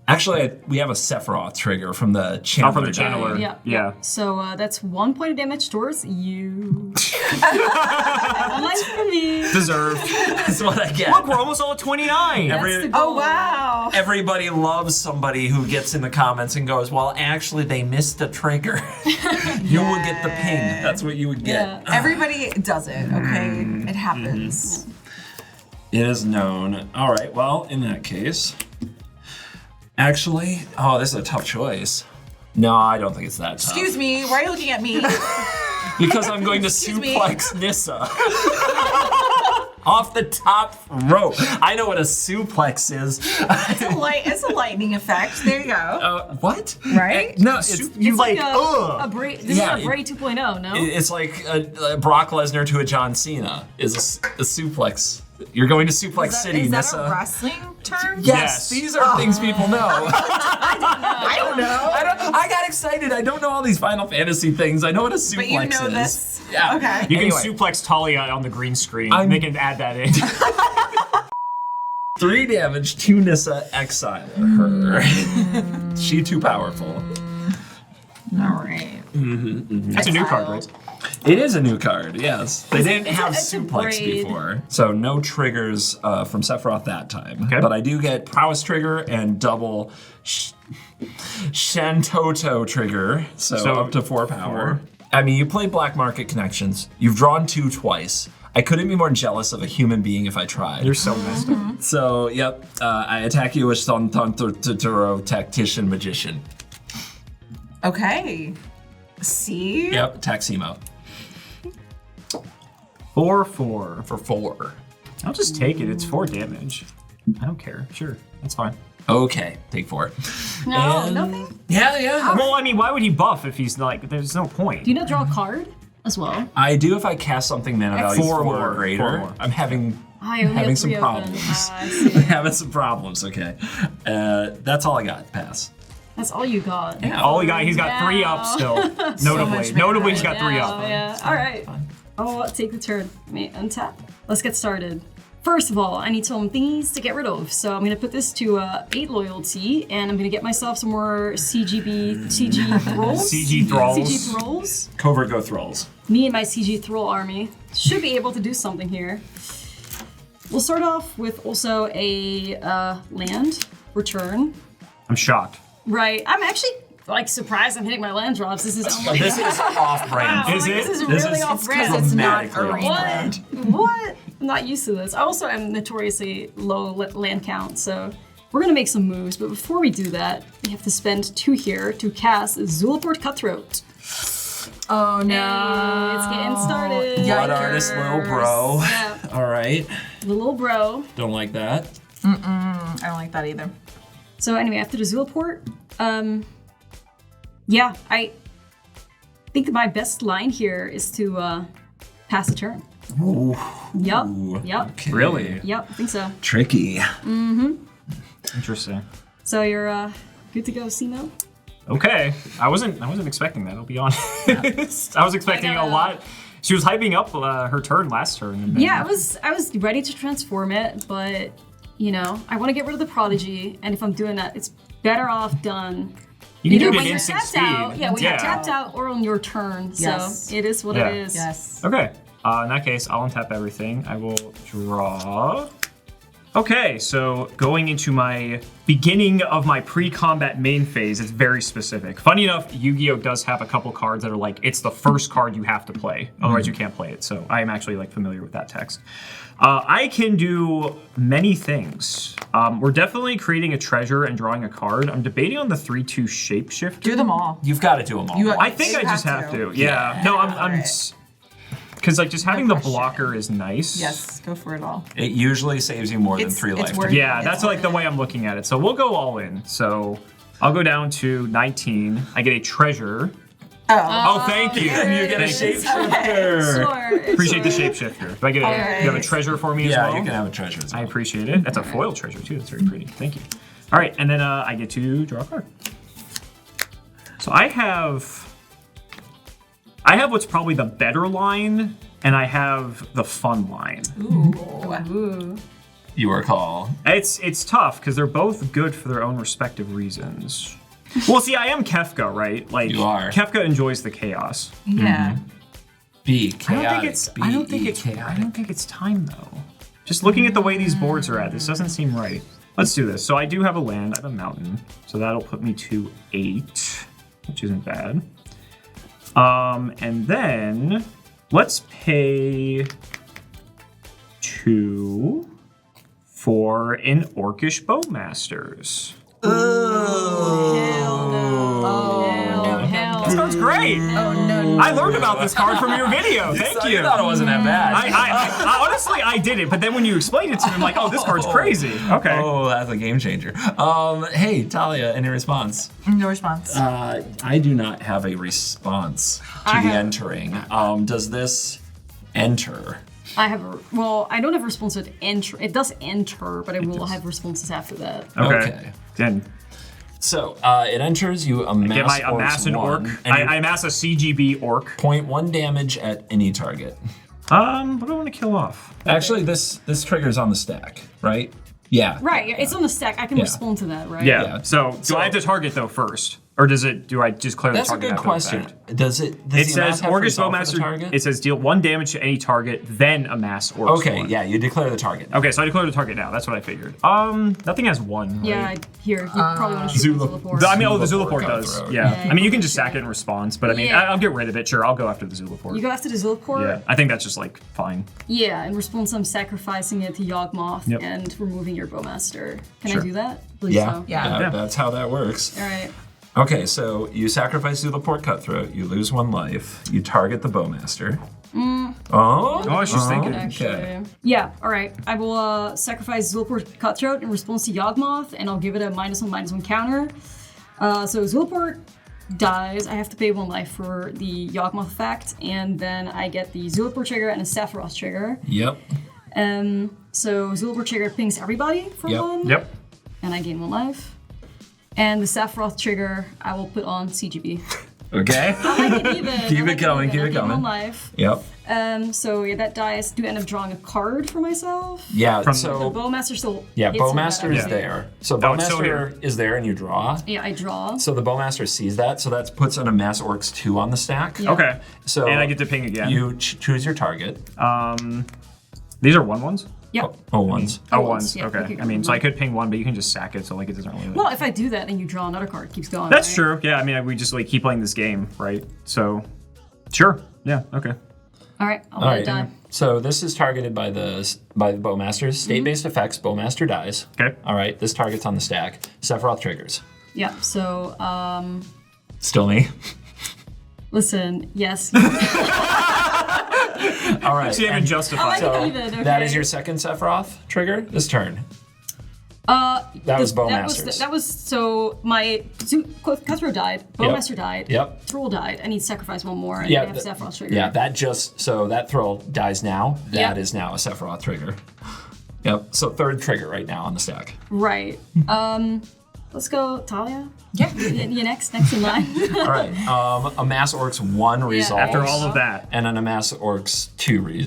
Speaker 1: Actually, we have a Sephiroth trigger from the channeler.
Speaker 3: Oh, from the channeler.
Speaker 4: Yeah.
Speaker 3: Yeah.
Speaker 4: So that's 1 point of damage towards you. One life for me.
Speaker 3: Deserved.
Speaker 1: That's what I get.
Speaker 3: Look, we're almost all at 29.
Speaker 4: That's
Speaker 1: Every-
Speaker 4: the goal.
Speaker 2: Oh wow.
Speaker 1: Everybody loves somebody who gets in the comments and goes, well, actually, they missed a trigger. You would get the ping. That's what you would get.
Speaker 4: Yeah.
Speaker 2: Everybody does it, okay? It happens.
Speaker 1: It is known. All right, well, in that case, actually, oh, this is a tough choice. No, I don't think it's that tough.
Speaker 2: Excuse me, why are you looking at me?
Speaker 1: Because I'm going to
Speaker 2: Excuse me.
Speaker 1: suplex Nissa. Off the top rope. I know what a suplex is.
Speaker 2: It's a lightning effect. There you go.
Speaker 1: What?
Speaker 2: Right?
Speaker 1: No, it's,
Speaker 3: You
Speaker 4: It's
Speaker 3: like,
Speaker 4: a
Speaker 3: ugh.
Speaker 4: this
Speaker 1: Yeah,
Speaker 4: is a Bray 2.0, no?
Speaker 1: it's like a Brock Lesnar to a John Cena is a suplex. You're going to Suplex City,
Speaker 2: Is that
Speaker 1: Nissa.
Speaker 2: a wrestling term?
Speaker 1: Yes,
Speaker 3: Yes.
Speaker 1: these are things people know.
Speaker 2: I don't know.
Speaker 1: I got excited. I don't know all these Final Fantasy things. I know what a suplex
Speaker 2: But you know
Speaker 1: is.
Speaker 2: this.
Speaker 1: Yeah.
Speaker 2: Okay.
Speaker 3: You can
Speaker 1: Anyway.
Speaker 3: suplex Taalia on the green screen.
Speaker 1: I'm-
Speaker 3: They can add that in.
Speaker 1: 3 damage to Nissa, exile her. She too powerful.
Speaker 2: All right.
Speaker 3: That's a new card, right?
Speaker 1: It is a new card, yes. They didn't have
Speaker 4: it's a
Speaker 1: suplex
Speaker 4: braid.
Speaker 1: before. So no triggers from Sephiroth that time.
Speaker 3: Okay.
Speaker 1: But I do get prowess trigger and double Shantoto trigger. So up to 4 power. I mean, you play Black Market Connections. You've drawn 2 twice. I couldn't be more jealous of a human being if I tried.
Speaker 3: You're so messed up.
Speaker 1: So, yep, I attack you with Tantanturo Tactician Magician.
Speaker 2: Okay. See?
Speaker 1: Yep, attack Cimo
Speaker 3: 4/4.
Speaker 1: for 4.
Speaker 3: I'll just take it. It's 4 damage. I don't care. Sure, that's fine.
Speaker 1: Okay, take 4.
Speaker 4: No,
Speaker 1: And-
Speaker 4: nothing.
Speaker 1: Yeah.
Speaker 3: Well, I mean, why would he buff if he's like? There's no point.
Speaker 4: Do you not draw a card as well?
Speaker 1: I do if I cast something mana value
Speaker 3: 4
Speaker 1: 4
Speaker 3: more,
Speaker 1: or greater.
Speaker 3: 4 more.
Speaker 1: I'm having
Speaker 4: I only
Speaker 1: having
Speaker 4: have
Speaker 1: some
Speaker 4: 3 open.
Speaker 1: problems.
Speaker 4: I see.
Speaker 1: having some problems. Okay, that's all I got. Pass.
Speaker 4: That's all you got.
Speaker 1: Yeah.
Speaker 3: All he got, he's got 3
Speaker 4: Wow.
Speaker 3: up still.
Speaker 2: much
Speaker 3: Notably,
Speaker 2: mana.
Speaker 3: he's got 3 up.
Speaker 4: Yeah. All right. I'll take the turn. Let me untap. Let's get started. First of all, I need some thingies to get rid of. So I'm gonna put this to 8 loyalty, and I'm gonna get myself some more CG thralls.
Speaker 3: CG thralls.
Speaker 4: CG thralls.
Speaker 1: Covert go thralls.
Speaker 4: Me and my CG thrall army should be able to do something here. We'll start off with also a land return.
Speaker 3: I'm shocked.
Speaker 4: Right. I'm actually like surprised I'm hitting my land drops. This is
Speaker 1: This is off brand.
Speaker 3: Is
Speaker 4: This
Speaker 3: it?
Speaker 4: is
Speaker 1: This
Speaker 4: really
Speaker 1: is-
Speaker 4: off
Speaker 1: it's
Speaker 4: brand.
Speaker 2: It's not
Speaker 1: dramatically
Speaker 2: arena.
Speaker 1: off brand.
Speaker 4: What? I'm not used to this. I also am notoriously low land count, so we're gonna make some moves. But before we do that, we have to spend 2 here to cast Zulaport Cutthroat.
Speaker 2: Oh no.
Speaker 4: Hey, it's getting started.
Speaker 1: Blood artist, little bro.
Speaker 4: Yeah,
Speaker 1: All right.
Speaker 4: the little bro.
Speaker 1: Don't like that.
Speaker 2: I don't like that either.
Speaker 4: So anyway, after the Zulaport, yeah, I think my best line here is to pass the turn. Yup.
Speaker 1: Okay.
Speaker 3: Really?
Speaker 4: Yep, I think so.
Speaker 1: Tricky.
Speaker 3: Interesting.
Speaker 4: So you're good to go, Cimo?
Speaker 3: Okay, I wasn't expecting that. I'll be honest. I was expecting a lot. She was hyping up her turn last turn. And then-
Speaker 4: Yeah, I was ready to transform it, but you know, I want to get rid of the prodigy, and if I'm doing that, it's better off done.
Speaker 3: you can do
Speaker 4: Either
Speaker 3: it
Speaker 4: when
Speaker 3: in
Speaker 4: you're
Speaker 3: instant
Speaker 4: tapped
Speaker 3: speed.
Speaker 4: out, when you're tapped out or on your turn.
Speaker 2: Yes.
Speaker 4: So it is what
Speaker 3: Yeah.
Speaker 4: it is.
Speaker 2: Yes.
Speaker 3: Okay. In that case, I'll untap everything. I will draw. Okay, so going into my beginning of my pre-combat main phase, it's very specific. Funny enough, Yu-Gi-Oh! Does have a couple cards that are like, it's the first card you have to play, otherwise you can't play it. So I am actually like familiar with that text. I can do many things. We're definitely creating a treasure and drawing a card. I'm debating on the 3/2 shapeshifter.
Speaker 2: Do them all.
Speaker 1: You've got to do them all.
Speaker 2: You-
Speaker 3: I think
Speaker 2: You
Speaker 3: I just
Speaker 2: have
Speaker 3: have
Speaker 2: to.
Speaker 3: to. Yeah. No, I'm
Speaker 2: Alright.
Speaker 3: because like just having the
Speaker 2: question.
Speaker 3: blocker is nice.
Speaker 2: Yes, go for it all.
Speaker 1: It usually saves you more than
Speaker 2: It's-
Speaker 1: 3
Speaker 2: it's
Speaker 1: life.
Speaker 2: worth
Speaker 1: to-
Speaker 3: Yeah,
Speaker 2: It's
Speaker 3: that's like the way I'm looking at it. So we'll go all in. So I'll go down to 19. I get a treasure. Oh, thank you.
Speaker 1: You get a
Speaker 3: Thank you.
Speaker 1: shapeshifter.
Speaker 4: Sure.
Speaker 3: Appreciate the shapeshifter. Do I get a,
Speaker 2: Alright.
Speaker 3: you have a treasure for me as
Speaker 1: Yeah,
Speaker 3: well?
Speaker 1: you can have a treasure as
Speaker 3: I
Speaker 1: well.
Speaker 3: appreciate it. That's a foil treasure too. That's very pretty. Thank you. All right, and then I get to draw a card. So I have what's probably the better line, and I have the fun line.
Speaker 4: Ooh.
Speaker 1: You recall.
Speaker 3: It's tough because they're both good for their own respective reasons. Well, see, I am Kafka, right? Like
Speaker 1: You are.
Speaker 3: Kafka enjoys the chaos.
Speaker 2: Yeah.
Speaker 1: Be
Speaker 3: I
Speaker 1: chaotic.
Speaker 3: don't think it's time though. Just looking at the way these boards are at, this doesn't seem right. Let's do this. So I do have a land, I have a mountain, so that'll put me to 8, which isn't bad. And then let's pay 2 for an Orcish Bowmasters.
Speaker 4: Hell no. Hell
Speaker 3: This card's great.
Speaker 2: Oh no.
Speaker 3: I learned about this card from your video. Thank you.
Speaker 1: You thought it wasn't that bad.
Speaker 3: I honestly I did it, but then when you explained it to me, I'm like, oh, this card's crazy. Okay.
Speaker 1: Oh, that's a game changer. Hey, Taalia, any response?
Speaker 2: No response.
Speaker 1: I do not have a response to
Speaker 2: I
Speaker 1: the
Speaker 2: have-
Speaker 1: entering. Does this enter?
Speaker 4: I don't have responses to enter. It does enter, but I will
Speaker 1: does.
Speaker 4: have responses after that.
Speaker 3: Okay. Then
Speaker 1: So it enters. You amass,
Speaker 3: get my amass an orc. I amass a CGB orc.
Speaker 1: 0.1 damage at any target.
Speaker 3: What do I want to kill off?
Speaker 1: Actually, this triggers on the stack, right? Yeah.
Speaker 4: Right, it's on the stack. I can
Speaker 1: Yeah.
Speaker 4: respond to that, right?
Speaker 3: Yeah.
Speaker 1: Yeah.
Speaker 3: So do
Speaker 1: So-
Speaker 3: I have to target though first? Or do I just clear
Speaker 1: That's
Speaker 3: the
Speaker 1: a
Speaker 3: target?
Speaker 1: good question. Does
Speaker 3: It
Speaker 1: the
Speaker 3: says
Speaker 1: amass have to
Speaker 3: Orcish
Speaker 1: resolve for the
Speaker 3: Bowmaster.
Speaker 1: target?
Speaker 3: It says deal 1 damage to any target, then amass Orc
Speaker 1: Okay,
Speaker 3: Swarm.
Speaker 1: yeah, you declare the target.
Speaker 3: Okay, so I declare the target now. That's what I figured. Nothing has 1.
Speaker 4: Yeah,
Speaker 3: Right?
Speaker 4: here. You probably want to shoot the Zulaport.
Speaker 3: The
Speaker 1: Zulaport
Speaker 3: Zulaport does.
Speaker 1: cutthroat.
Speaker 3: Yeah.
Speaker 4: Yeah,
Speaker 3: I mean, you can
Speaker 4: you
Speaker 3: just sack it in response, but I mean,
Speaker 4: Yeah.
Speaker 3: I'll get rid of it. Sure, I'll go after the Zulaport.
Speaker 4: You go after the Zulaport?
Speaker 3: Yeah, I think that's just like fine.
Speaker 4: Yeah, in response, I'm sacrificing it to Yawgmoth
Speaker 3: Yep.
Speaker 4: and removing your Bowmaster. Can
Speaker 3: Sure.
Speaker 4: I do that? I believe
Speaker 1: Yeah,
Speaker 4: so.
Speaker 2: Yeah.
Speaker 3: Yeah.
Speaker 1: That's how that works.
Speaker 4: All right.
Speaker 1: Okay, so you sacrifice Zulaport Cutthroat, you lose 1 life, you target the Bowmaster.
Speaker 3: Oh, she's thinking.
Speaker 4: Actually. Yeah, all right. I will sacrifice Zulaport Cutthroat in response to Yawgmoth, and I'll give it a -1/-1 counter. So Zulaport dies. I have to pay 1 life for the Yawgmoth effect, and then I get the Zulaport trigger and a Sephiroth trigger.
Speaker 1: Yep.
Speaker 4: So Zulaport trigger pings everybody for
Speaker 1: Yep.
Speaker 4: 1,
Speaker 3: Yep.
Speaker 4: and I gain 1 life. And the Sephiroth trigger, I will put on CGB.
Speaker 1: Okay.
Speaker 4: I like it even.
Speaker 1: Keep it going, keep
Speaker 4: I
Speaker 1: it
Speaker 4: gain 1
Speaker 1: going.
Speaker 4: life.
Speaker 1: Yep.
Speaker 4: So yeah, that dies. Do end up drawing a card for myself.
Speaker 1: Yeah,
Speaker 3: From-
Speaker 4: The
Speaker 1: so
Speaker 4: Bowmaster still.
Speaker 1: yeah,
Speaker 4: hits me,
Speaker 1: Bowmaster
Speaker 4: but
Speaker 1: is
Speaker 4: I-
Speaker 1: there. So
Speaker 3: Oh, it's still
Speaker 1: Bowmaster is there and you draw.
Speaker 4: Yeah, I draw.
Speaker 1: So the Bowmaster sees that, so that puts an Amass Orcs 2 on the stack.
Speaker 4: Yeah.
Speaker 3: Okay.
Speaker 1: So
Speaker 3: And I get to ping again.
Speaker 1: You choose your target.
Speaker 3: These are 1/1s?
Speaker 4: Yeah.
Speaker 1: Oh, ones.
Speaker 3: Oh,
Speaker 4: ones,
Speaker 3: ones.
Speaker 4: yeah, you
Speaker 3: Okay.
Speaker 4: could
Speaker 3: I mean,
Speaker 4: go
Speaker 3: so I
Speaker 4: one.
Speaker 3: could ping 1, but you can just sack it, so like it doesn't really.
Speaker 4: Well, if I do that, then you draw another card. It keeps going.
Speaker 3: That's
Speaker 4: right?
Speaker 3: true. Yeah. I mean, we just like keep playing this game, right? So, sure. Yeah. Okay.
Speaker 4: All right, I'll
Speaker 1: All
Speaker 4: let it
Speaker 1: right.
Speaker 4: die.
Speaker 1: So this is targeted by the Bowmasters. State-based effects. Bowmaster dies.
Speaker 3: Okay.
Speaker 1: All right. This target's on the stack. Sephiroth triggers.
Speaker 4: Yeah. So,
Speaker 1: Still me.
Speaker 4: listen. Yes.
Speaker 1: All right.
Speaker 3: See, I
Speaker 1: and
Speaker 3: can justify.
Speaker 4: I like
Speaker 3: it.
Speaker 4: it. Even,
Speaker 1: that
Speaker 4: okay.
Speaker 1: is your second Sephiroth trigger this turn.
Speaker 4: That
Speaker 1: was Bowmasters.
Speaker 4: That was so my Cutthroat died. Bowmaster died.
Speaker 1: Yep.
Speaker 4: Thrall died. I need to sacrifice 1 more. And
Speaker 1: Yeah,
Speaker 4: I have
Speaker 1: th-
Speaker 4: Sephiroth trigger.
Speaker 1: Yeah, that Thrall dies now. That is
Speaker 4: Yep.
Speaker 1: now a Sephiroth trigger. Yep. So third trigger right now on the stack.
Speaker 4: Right. Let's go, Taalia.
Speaker 2: Yeah.
Speaker 4: You next in line.
Speaker 1: All right. Amass Orcs 1 resolves.
Speaker 3: After all of that.
Speaker 1: And an Amass Orcs 2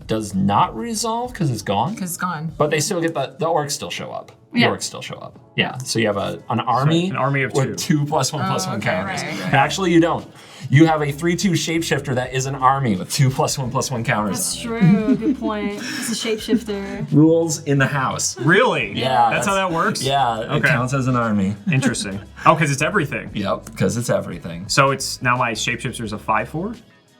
Speaker 1: does not resolve because it's gone.
Speaker 2: Because it's gone.
Speaker 1: But they still get the orcs still show up. The
Speaker 4: Yeah.
Speaker 1: orcs still show up. Yeah. So you have an army.
Speaker 3: An army of
Speaker 1: with
Speaker 3: 2.
Speaker 1: 2 +1/+1
Speaker 2: okay,
Speaker 1: counters.
Speaker 2: right.
Speaker 1: Actually, you don't. You have a 3/2 shapeshifter that is an army with 2 +1/+1 counters.
Speaker 4: That's
Speaker 1: on it.
Speaker 4: true. Good point. It's a shapeshifter.
Speaker 1: Rules in the house.
Speaker 3: Really?
Speaker 1: Yeah,
Speaker 3: That's how that works?
Speaker 1: Yeah, it
Speaker 3: Okay.
Speaker 1: counts as an army.
Speaker 3: Interesting. Oh, because it's everything.
Speaker 1: Yep, because it's everything.
Speaker 3: So it's now my shapeshifter's a 5/4?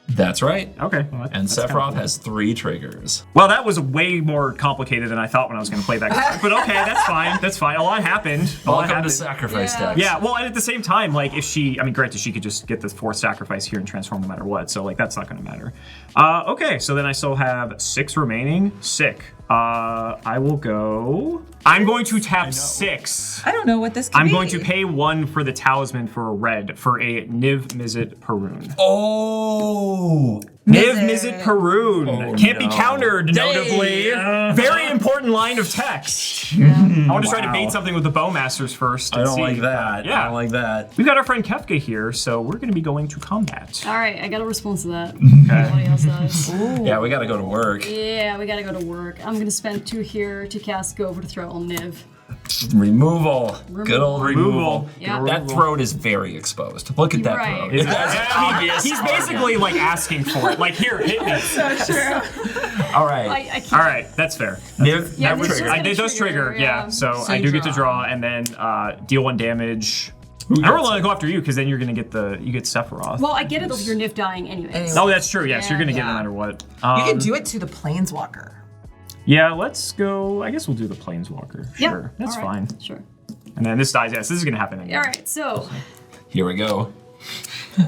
Speaker 1: That's right.
Speaker 3: Okay. Well,
Speaker 1: And
Speaker 3: that's kinda
Speaker 1: Sephiroth
Speaker 3: cool.
Speaker 1: has 3 triggers.
Speaker 3: Well, that was way more complicated than I thought when I was going to play that card. But okay, that's fine. That's fine. A lot happened. A lot
Speaker 1: Welcome to
Speaker 3: happened.
Speaker 1: sacrifice
Speaker 4: Yeah.
Speaker 1: decks.
Speaker 3: Yeah, well, and at the same time, like, if she, I mean, granted, she could just get the 4th sacrifice here and transform no matter what, so, like, that's not going to matter. Okay, so then I still have 6 remaining. Sick. I will go. I'm going to tap 6.
Speaker 2: I don't know what this could
Speaker 3: I'm
Speaker 2: be.
Speaker 3: going to pay 1 for the talisman for a red for a Niv Mizzet Paroon.
Speaker 1: Oh!
Speaker 3: Niv
Speaker 2: Mizzet.
Speaker 3: Mizzet Paroon.
Speaker 1: Oh,
Speaker 3: Can't be
Speaker 1: no.
Speaker 3: countered, notably. Very important line of text. I want to try to
Speaker 1: Wow.
Speaker 3: bait something with the Bowmasters first.
Speaker 1: I
Speaker 3: and
Speaker 1: don't
Speaker 3: see.
Speaker 1: like that.
Speaker 3: Yeah.
Speaker 1: I don't like that.
Speaker 3: We've got our friend Kafka here, so we're going to be going to combat.
Speaker 4: All right, I got to respond to that. Nobody else does.
Speaker 1: Yeah, we gotta go to work.
Speaker 4: Yeah, we gotta go to work. I'm gonna spend 2 here to cast Go over to throw on Niv.
Speaker 1: Removal. Good old removal.
Speaker 4: Yeah.
Speaker 1: That throat is very exposed. Look at that
Speaker 4: Right.
Speaker 1: throat.
Speaker 4: Yeah,
Speaker 1: That's obvious.
Speaker 3: He's basically like asking for it. Like, here, hit me.
Speaker 1: All right.
Speaker 4: I can't.
Speaker 3: All right, that's fair.
Speaker 1: Niv,
Speaker 4: Yeah,
Speaker 1: never
Speaker 4: this is
Speaker 1: trigger.
Speaker 4: gonna
Speaker 3: It does trigger, yeah. So
Speaker 2: So
Speaker 3: I
Speaker 2: you
Speaker 3: do get to
Speaker 2: draw.
Speaker 3: draw and then deal 1 damage. I don't really want to go after you because then you're going to get you get Sephiroth.
Speaker 4: Well, I get it if your Niv dying anyways.
Speaker 2: Anyway.
Speaker 3: Oh, that's true. Yes, you're going to get it no
Speaker 2: Yeah.
Speaker 3: matter what.
Speaker 2: You can do it to the Planeswalker.
Speaker 3: Yeah, let's go. I guess we'll do the Planeswalker.
Speaker 4: Yeah,
Speaker 3: Sure, that's
Speaker 4: all right,
Speaker 3: fine.
Speaker 4: Sure.
Speaker 3: And then this dies. Yes, this is going to happen again.
Speaker 4: All right, so
Speaker 1: Here we go.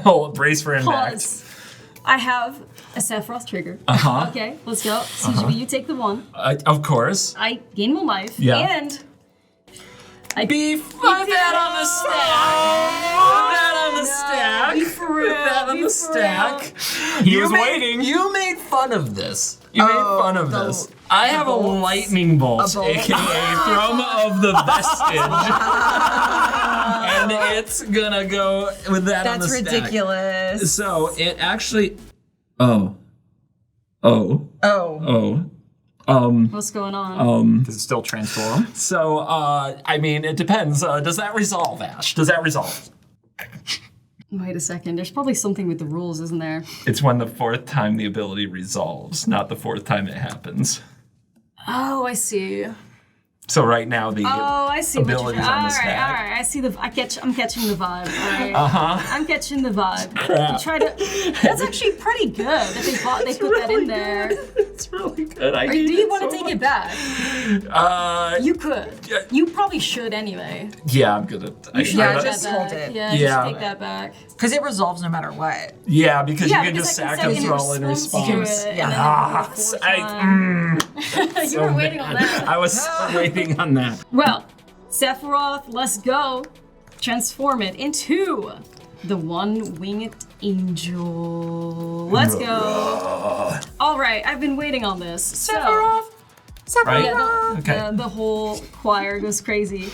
Speaker 1: Oh, brace for impact.
Speaker 4: pause. I have a Sephiroth trigger.
Speaker 1: Uh-huh.
Speaker 4: Okay, let's go. CGB, you take the 1.
Speaker 1: Of course.
Speaker 4: I gain 1 life.
Speaker 1: Yeah.
Speaker 4: And I
Speaker 1: Put that on the stack. Put that on the stack.
Speaker 4: Be for real.
Speaker 1: Put that on
Speaker 4: be
Speaker 1: the
Speaker 4: for
Speaker 1: stack.
Speaker 3: He was waiting.
Speaker 1: You made fun of this. You made fun of this. I have a lightning bolt,
Speaker 2: bolt.
Speaker 1: aka Thrum of the Vestige. And it's gonna go with that on the
Speaker 2: That's
Speaker 1: stack.
Speaker 2: ridiculous.
Speaker 1: So it actually. Oh.
Speaker 4: What's going on?
Speaker 3: Does it still transform?
Speaker 1: So, I mean, it depends. Does that resolve, Ash? Does that resolve?
Speaker 4: Wait a second. There's probably something with the rules, isn't there?
Speaker 1: It's when the 4th time the ability resolves, not the 4th time it happens.
Speaker 4: Oh, I see.
Speaker 1: So right now the
Speaker 4: I see what you're
Speaker 1: abilities
Speaker 4: saying.
Speaker 1: on the
Speaker 4: All
Speaker 1: stack.
Speaker 4: right. I see I'm catching the vibe. All right. I'm catching the vibe.
Speaker 1: Crap.
Speaker 4: That's actually pretty good that they put that in there.
Speaker 1: It's really good.
Speaker 4: Or do you want to take it back? You could.
Speaker 1: Yeah.
Speaker 4: You probably should anyway.
Speaker 1: Yeah, I'm good at that.
Speaker 2: Yeah,
Speaker 4: Take
Speaker 2: just
Speaker 4: that
Speaker 2: hold
Speaker 4: back.
Speaker 2: it.
Speaker 4: Yeah,
Speaker 1: Yeah.
Speaker 4: just take that back.
Speaker 2: Because it resolves no matter what.
Speaker 1: Yeah, because
Speaker 4: Yeah,
Speaker 1: you can
Speaker 4: because
Speaker 1: just
Speaker 4: I
Speaker 1: sack
Speaker 4: can
Speaker 1: and
Speaker 4: set
Speaker 1: throw in
Speaker 4: response to
Speaker 1: response.
Speaker 4: it,
Speaker 2: Yeah.
Speaker 4: and then
Speaker 1: Ah,
Speaker 4: do it 4 times. You were waiting on that.
Speaker 1: I was so waiting on that.
Speaker 4: Well, Sephiroth, let's go. Transform it into the one-winged angel. Let's go. All right, I've been waiting on this.
Speaker 2: Sephiroth!
Speaker 1: Right?
Speaker 4: Yeah,
Speaker 1: Okay.
Speaker 4: the whole choir goes crazy.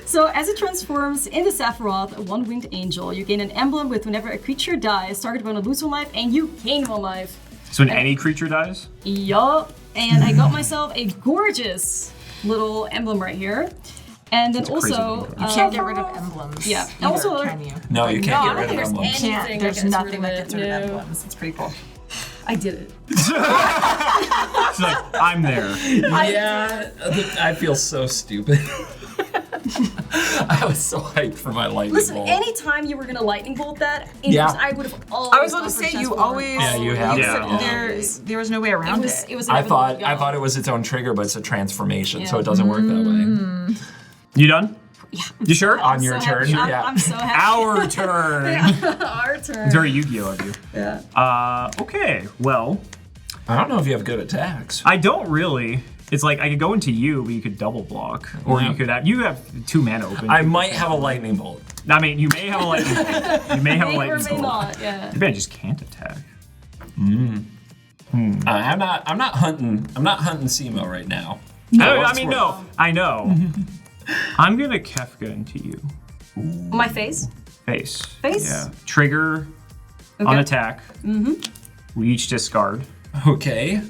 Speaker 4: So as it transforms into Sephiroth, a one-winged angel, you gain an emblem with whenever a creature dies, target one lose 1 life, and you gain 1 life.
Speaker 3: So when any creature dies?
Speaker 4: Yup. And I got myself a gorgeous little emblem right here. And then
Speaker 3: That's a crazy
Speaker 4: also,
Speaker 3: thing.
Speaker 2: You can't get rid of emblems.
Speaker 4: yeah.
Speaker 2: Either,
Speaker 4: Also,
Speaker 2: can you?
Speaker 1: No, you can't
Speaker 4: I
Speaker 1: get
Speaker 4: don't
Speaker 1: rid
Speaker 4: think
Speaker 1: of
Speaker 4: there's
Speaker 1: emblems.
Speaker 2: Can't.
Speaker 4: anything
Speaker 2: There's
Speaker 4: that gets
Speaker 2: nothing
Speaker 4: rid
Speaker 2: that
Speaker 4: of
Speaker 2: gets
Speaker 4: it.
Speaker 2: rid of
Speaker 4: No.
Speaker 2: emblems. It's pretty cool.
Speaker 4: I did it.
Speaker 3: She's like, I'm there.
Speaker 1: Yeah, I feel so stupid. I was so hyped for my lightning
Speaker 4: Listen,
Speaker 1: bolt.
Speaker 4: anytime you were gonna lightning bolt that,
Speaker 1: Yeah.
Speaker 4: I would have always.
Speaker 2: I was about
Speaker 4: gone
Speaker 2: to
Speaker 4: for
Speaker 2: say, you
Speaker 4: transform.
Speaker 2: always.
Speaker 1: Yeah, you have
Speaker 3: Yeah.
Speaker 1: to.
Speaker 2: There was no way
Speaker 4: It
Speaker 2: around
Speaker 4: was.
Speaker 2: it.
Speaker 4: It was.
Speaker 1: I
Speaker 4: inevitable to
Speaker 1: thought
Speaker 4: go.
Speaker 1: it was its own trigger, but it's a transformation,
Speaker 4: Yeah.
Speaker 1: so it doesn't work that way.
Speaker 3: You done?
Speaker 4: Yeah.
Speaker 3: You sure?
Speaker 1: On your
Speaker 4: So
Speaker 1: turn,
Speaker 4: happy.
Speaker 1: yeah.
Speaker 4: I'm so happy.
Speaker 3: Our turn.
Speaker 4: Our turn.
Speaker 3: It's very Yu-Gi-Oh of you.
Speaker 4: Yeah.
Speaker 3: Okay, well,
Speaker 1: I don't know if you have good attacks.
Speaker 3: I don't really. It's like I could go into you, but you could double block, or
Speaker 1: Yeah.
Speaker 3: you could have 2 mana open.
Speaker 1: I might have a lightning bolt.
Speaker 3: I mean, you may have a lightning bolt. You may have a
Speaker 4: May or
Speaker 3: lightning
Speaker 4: may
Speaker 3: bolt.
Speaker 4: not. Yeah.
Speaker 3: Maybe I just can't attack.
Speaker 1: I'm not hunting Cimo right now.
Speaker 3: No,
Speaker 1: What's
Speaker 3: I mean,
Speaker 1: worse?
Speaker 3: no, I know. I'm gonna Kafka into you.
Speaker 4: My face.
Speaker 3: Face.
Speaker 4: Face?
Speaker 3: Yeah. Trigger on
Speaker 4: Okay.
Speaker 3: attack. We each discard.
Speaker 1: Okay.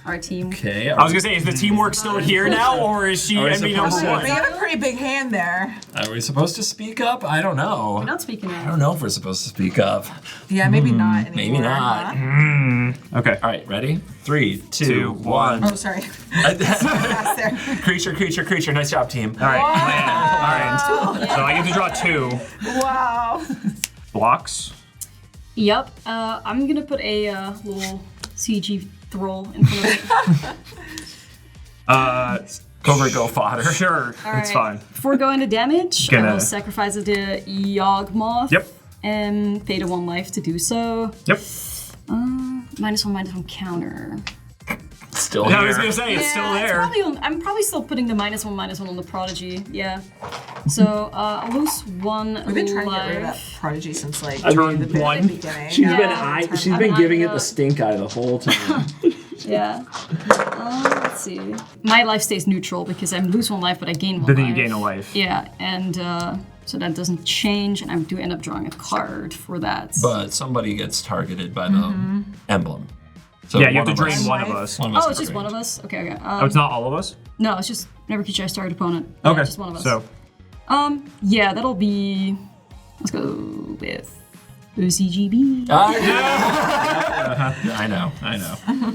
Speaker 4: Our team.
Speaker 1: Okay.
Speaker 3: I was gonna say, is the teamwork still here now, or is she
Speaker 1: Are we
Speaker 3: enemy number
Speaker 1: supposed to-
Speaker 3: one?
Speaker 2: You have a pretty big hand there.
Speaker 1: Are we supposed to speak up? I don't know.
Speaker 4: We're not speaking
Speaker 1: I
Speaker 4: now.
Speaker 1: don't know if we're supposed to speak up.
Speaker 2: Yeah, maybe not anymore.
Speaker 1: Maybe not.
Speaker 2: huh?
Speaker 3: Okay.
Speaker 1: All right, ready? 3, 2,
Speaker 3: Two,
Speaker 1: 1.
Speaker 2: Oh, sorry. Fast there.
Speaker 1: Creature. Nice job, team.
Speaker 3: All right. All right. So I get to draw 2
Speaker 2: Wow.
Speaker 3: blocks.
Speaker 4: Yep. I'm gonna put a little CG throw in front of it.
Speaker 1: Cover go fodder.
Speaker 3: Sure.
Speaker 4: All
Speaker 3: It's
Speaker 4: right.
Speaker 3: fine.
Speaker 4: Before going to damage, I
Speaker 3: Gonna-
Speaker 4: will sacrifice the Yawgmoth.
Speaker 3: Yep.
Speaker 4: And pay to 1 life to do so.
Speaker 3: Yep.
Speaker 4: -1/-1 counter.
Speaker 1: Still
Speaker 3: I was
Speaker 1: here.
Speaker 3: gonna say it's still
Speaker 4: Yeah,
Speaker 3: there.
Speaker 4: I'm probably still putting the -1/-1 on the Prodigy. Yeah. So I'll lose 1
Speaker 2: We've been trying to get rid of that
Speaker 4: life.
Speaker 2: prodigy since like
Speaker 3: Turn
Speaker 2: the very
Speaker 3: 1.
Speaker 2: beginning.
Speaker 1: She's been giving it the stink eye the whole time.
Speaker 4: Yeah. Let's see. My life stays neutral because I lose 1 life, but I gain 1
Speaker 3: But then
Speaker 4: life.
Speaker 3: you gain a life.
Speaker 4: Yeah, and so that doesn't change, and I do end up drawing a card for that.
Speaker 1: But somebody gets targeted by the emblem. So
Speaker 3: Yeah, you have to
Speaker 1: of
Speaker 3: drain
Speaker 1: us-
Speaker 3: one of us.
Speaker 1: one of us
Speaker 4: Oh,
Speaker 1: gets
Speaker 4: it's just one
Speaker 1: drained.
Speaker 4: of us? Okay.
Speaker 3: Oh, it's not all of us?
Speaker 4: No, it's just whenever creature has target opponent. Yeah,
Speaker 3: Okay.
Speaker 4: just one of us.
Speaker 3: So,
Speaker 4: Yeah, that'll be. Let's go with CGB.
Speaker 1: Yeah. I know.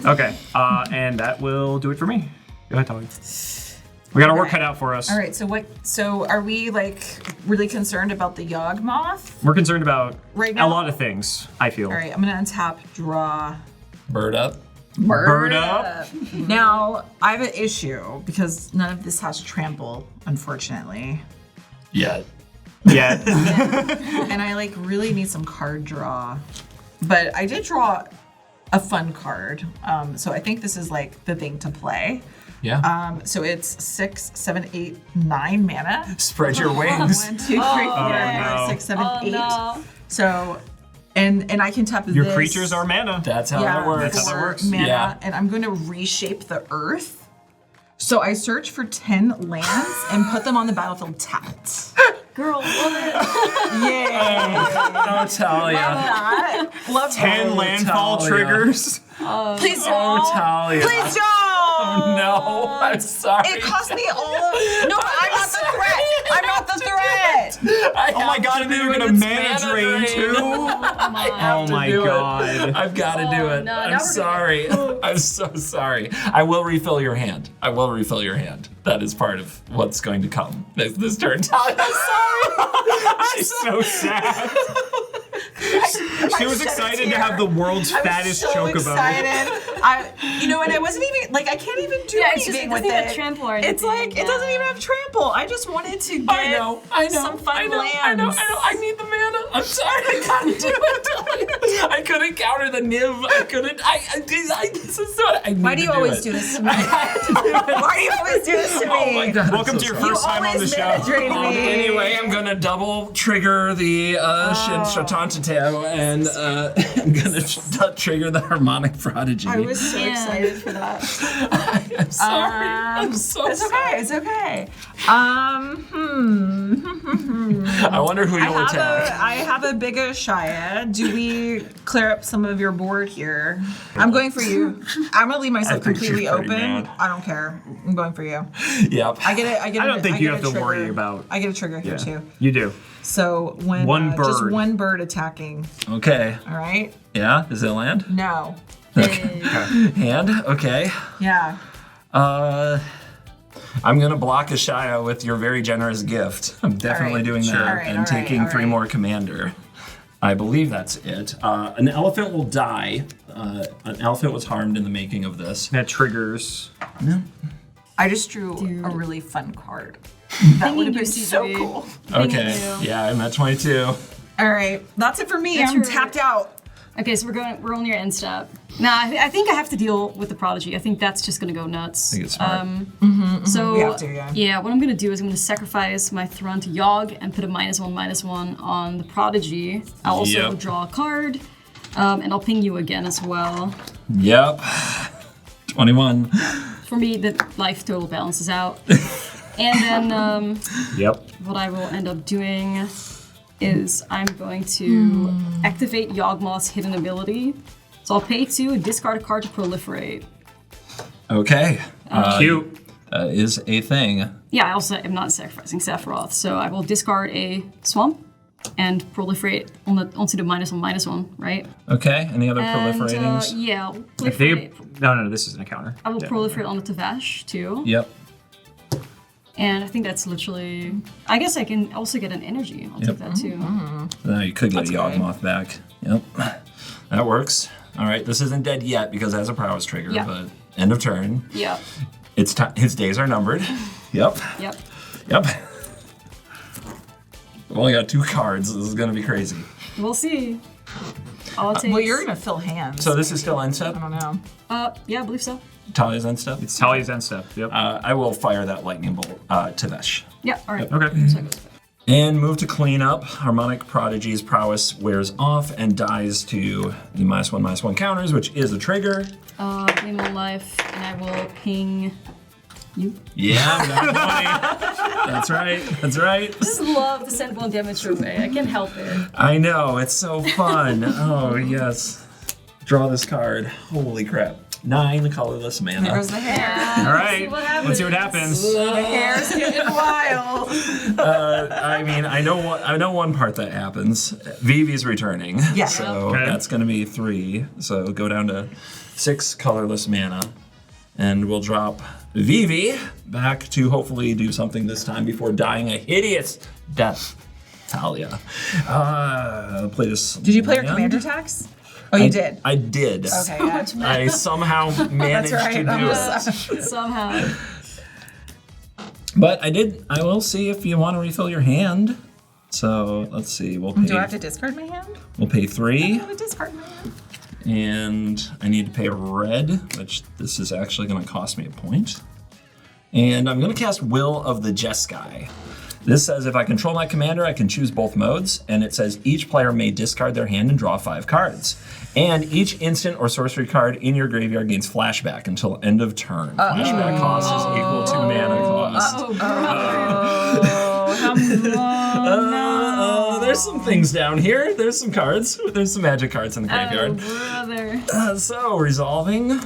Speaker 3: okay. And that will do it for me. Go ahead, Taalia. We got our work cut out for us.
Speaker 2: All right, so are we like really concerned about the Yawgmoth?
Speaker 3: We're concerned about
Speaker 2: Right now?
Speaker 3: a lot of things, I feel.
Speaker 2: All right, I'm gonna untap, draw.
Speaker 1: Bird up.
Speaker 3: Bird up.
Speaker 2: Now, I have an issue because none of this has trample, unfortunately.
Speaker 1: Yeah.
Speaker 3: Yeah.
Speaker 2: And I like really need some card draw. But I did draw a fun card. So I think this is like the thing to play.
Speaker 1: Yeah.
Speaker 2: So it's 6, 7, 8, 9 mana.
Speaker 1: Spread your wings.
Speaker 2: 1, 2, 3, 4,
Speaker 3: no.
Speaker 2: 6, 7, 8.
Speaker 4: No.
Speaker 2: So, and I can tap
Speaker 3: Your
Speaker 2: this.
Speaker 3: creatures are mana.
Speaker 1: That's how
Speaker 2: Yeah,
Speaker 1: that works.
Speaker 3: That's how that
Speaker 2: for
Speaker 3: works.
Speaker 2: mana,
Speaker 1: Yeah.
Speaker 2: and I'm going to reshape the earth. So I search for 10 lands and put them on the battlefield tapped.
Speaker 4: Girl, love it.
Speaker 2: Yay!
Speaker 1: Oh, Taalia.
Speaker 2: Love
Speaker 3: 10
Speaker 1: Oh,
Speaker 3: landfall
Speaker 1: Taalia.
Speaker 2: Please
Speaker 3: triggers.
Speaker 1: Oh,
Speaker 2: don't!
Speaker 1: Taalia.
Speaker 2: Please don't!
Speaker 1: Oh no, I'm sorry.
Speaker 2: It cost me all of. No, I'm not the threat. I'm not the threat.
Speaker 3: Oh my god, and then you're gonna mana drain too? Oh my god.
Speaker 1: I've got to do it.
Speaker 4: no,
Speaker 1: I'm
Speaker 4: now we're
Speaker 1: sorry. I'm so sorry. I will refill your hand. I will refill your hand. That is part of what's going to come this turn. I'm sorry.
Speaker 3: She's so sad. She was excited to have the world's fattest
Speaker 2: so
Speaker 3: chocobo.
Speaker 2: Excited. And I wasn't even I can't even do
Speaker 4: it's just,
Speaker 2: anything
Speaker 4: it
Speaker 2: with
Speaker 4: doesn't
Speaker 2: it.
Speaker 4: have trample or
Speaker 2: It's
Speaker 4: anything,
Speaker 2: like it doesn't even have trample. I just wanted to get
Speaker 1: I know.
Speaker 2: some fun lands.
Speaker 1: I know. I need the mana. I'm sorry. I gotta do it. I couldn't counter the Niv. I couldn't. This is what I need.
Speaker 2: Why do you always do this to me? Why do you always do this to me?
Speaker 1: Oh my god.
Speaker 3: Welcome
Speaker 1: I'm
Speaker 3: to
Speaker 1: so
Speaker 3: your
Speaker 1: sorry.
Speaker 3: first time on the show.
Speaker 2: Mana drain me.
Speaker 1: Anyway, I'm gonna double trigger the Shatantateo and I'm gonna trigger the Harmonic Prodigy.
Speaker 2: I was so excited for that.
Speaker 1: I'm sorry. I'm so
Speaker 2: It's
Speaker 1: sorry.
Speaker 2: okay. It's okay.
Speaker 1: I wonder who you'll attack.
Speaker 2: I have a bigger Shia. Do we clear up some of your board here? I'm going for you. I'm gonna leave myself
Speaker 1: think she's
Speaker 2: completely
Speaker 1: pretty
Speaker 2: open.
Speaker 1: mad.
Speaker 2: I don't care. I'm going for you.
Speaker 1: Yep.
Speaker 2: I get it. I
Speaker 3: don't think you have to worry about-
Speaker 2: I get a trigger here too.
Speaker 3: You do.
Speaker 2: So when
Speaker 3: One
Speaker 2: just
Speaker 3: bird.
Speaker 2: one bird attacking.
Speaker 1: Okay.
Speaker 2: All right.
Speaker 1: Yeah. Does it land?
Speaker 2: No.
Speaker 1: Hand. Okay.
Speaker 2: Yeah.
Speaker 1: I'm gonna block a Shia with your very generous gift. I'm definitely
Speaker 2: right,
Speaker 1: doing
Speaker 2: sure.
Speaker 1: that
Speaker 2: All right,
Speaker 1: and
Speaker 2: all right,
Speaker 1: taking
Speaker 2: all
Speaker 1: 3
Speaker 2: right.
Speaker 1: more commander. I believe that's it. An elephant will die. An elephant was harmed in the making of this.
Speaker 3: That triggers.
Speaker 2: I just drew a really fun card. That
Speaker 4: Thanking
Speaker 2: would have
Speaker 4: you,
Speaker 2: been so
Speaker 4: CGB.
Speaker 2: cool.
Speaker 1: Okay.
Speaker 4: you.
Speaker 1: Yeah, I'm at 22.
Speaker 2: All right. That's it for me.
Speaker 4: That's
Speaker 2: I'm
Speaker 4: your-
Speaker 2: tapped out.
Speaker 4: Okay, so we're on your end step. Now I think I have to deal with the Prodigy. I think that's just gonna go nuts.
Speaker 1: I think it's smart.
Speaker 4: So
Speaker 2: We have to, yeah.
Speaker 4: what I'm gonna do is I'm gonna sacrifice my Thrun to Yogg and put a -1/-1 on the Prodigy. I'll also
Speaker 1: Yep.
Speaker 4: draw a card, and I'll ping you again as well.
Speaker 1: Yep. 21.
Speaker 4: For me, the life total balances out. And then
Speaker 3: Yep.
Speaker 4: what I will end up doing is I'm going to activate Yawgmoth's hidden ability. So I'll pay 2 and discard a card to proliferate.
Speaker 1: Okay.
Speaker 3: Cute.
Speaker 1: Is a thing.
Speaker 4: Yeah, I also am not sacrificing Sephiroth, so I will discard a swamp and proliferate onto the -1/-1, right?
Speaker 1: Okay. Any other
Speaker 4: And,
Speaker 1: proliferatings?
Speaker 4: yeah, I'll
Speaker 3: If they,
Speaker 4: proliferate.
Speaker 3: no, this isn't a counter.
Speaker 4: I will
Speaker 3: Yeah.
Speaker 4: proliferate onto Vash too.
Speaker 1: Yep.
Speaker 4: And I think that's literally. I guess I can also get an energy. I'll take that too.
Speaker 1: Now you could get a
Speaker 2: That's great.
Speaker 1: Yawgmoth back. Yep. That works. All right. This isn't dead yet because it has a prowess trigger,
Speaker 4: Yeah.
Speaker 1: but end of turn.
Speaker 4: Yep.
Speaker 1: It's his days are numbered. Yep.
Speaker 4: Yep.
Speaker 1: Yep. I've only got 2 cards. This is gonna be crazy.
Speaker 4: We'll see. All it takes.
Speaker 2: Well, you're gonna fill hands.
Speaker 1: So this is still end step?
Speaker 2: I don't know.
Speaker 4: Yeah, I believe so.
Speaker 1: Talia's end step?
Speaker 3: It's Talia's end step. Yep.
Speaker 1: I will fire that lightning bolt to Vess.
Speaker 4: Yeah. All right.
Speaker 3: okay.
Speaker 4: So it goes back.
Speaker 1: And move to clean up. Harmonic Prodigy's prowess wears off and dies to the -1/-1 counters, which is a trigger.
Speaker 4: Gain 1 life, and I will ping you.
Speaker 1: Yeah, we got 20. That's right. That's right.
Speaker 4: Just love to send 1 damage your way. I can't help it.
Speaker 1: I know, it's so fun. Oh, yes. Draw this card. Holy crap. 9 colorless mana.
Speaker 2: There goes the hair.
Speaker 3: All right.
Speaker 4: see what happens.
Speaker 3: Let's see what happens.
Speaker 2: The hair's getting wild.
Speaker 1: I mean, I know one part that happens. Vivi's returning.
Speaker 2: Yeah.
Speaker 1: So
Speaker 3: Okay.
Speaker 1: that's going to be 3. So go down to 6 colorless mana. And we'll drop Vivi back to hopefully do something this time before dying a hideous death. Taalia. Play this.
Speaker 2: Did you play your
Speaker 1: land.
Speaker 2: commander attacks? Oh, you did.
Speaker 1: I did.
Speaker 2: Okay. Yeah.
Speaker 1: I somehow managed
Speaker 2: That's right.
Speaker 1: to do
Speaker 2: I'm
Speaker 1: it.
Speaker 4: Somehow.
Speaker 1: But I will see if you want to refill your hand. So let's see. We'll pay.
Speaker 2: Do I have to discard my hand?
Speaker 1: We'll pay 3.
Speaker 2: I have to discard my hand.
Speaker 1: And I need to pay a red, which this is actually going to cost me a point. And I'm going to cast Will of the Jeskai. This says if I control my commander, I can choose both modes, and it says each player may discard their hand and draw 5 cards. And each instant or sorcery card in your graveyard gains flashback until end of turn. Flashback cost is equal to mana cost. There's some things down here. There's some cards. There's some magic cards in the
Speaker 4: Oh,
Speaker 1: graveyard.
Speaker 4: brother.
Speaker 1: So, resolving.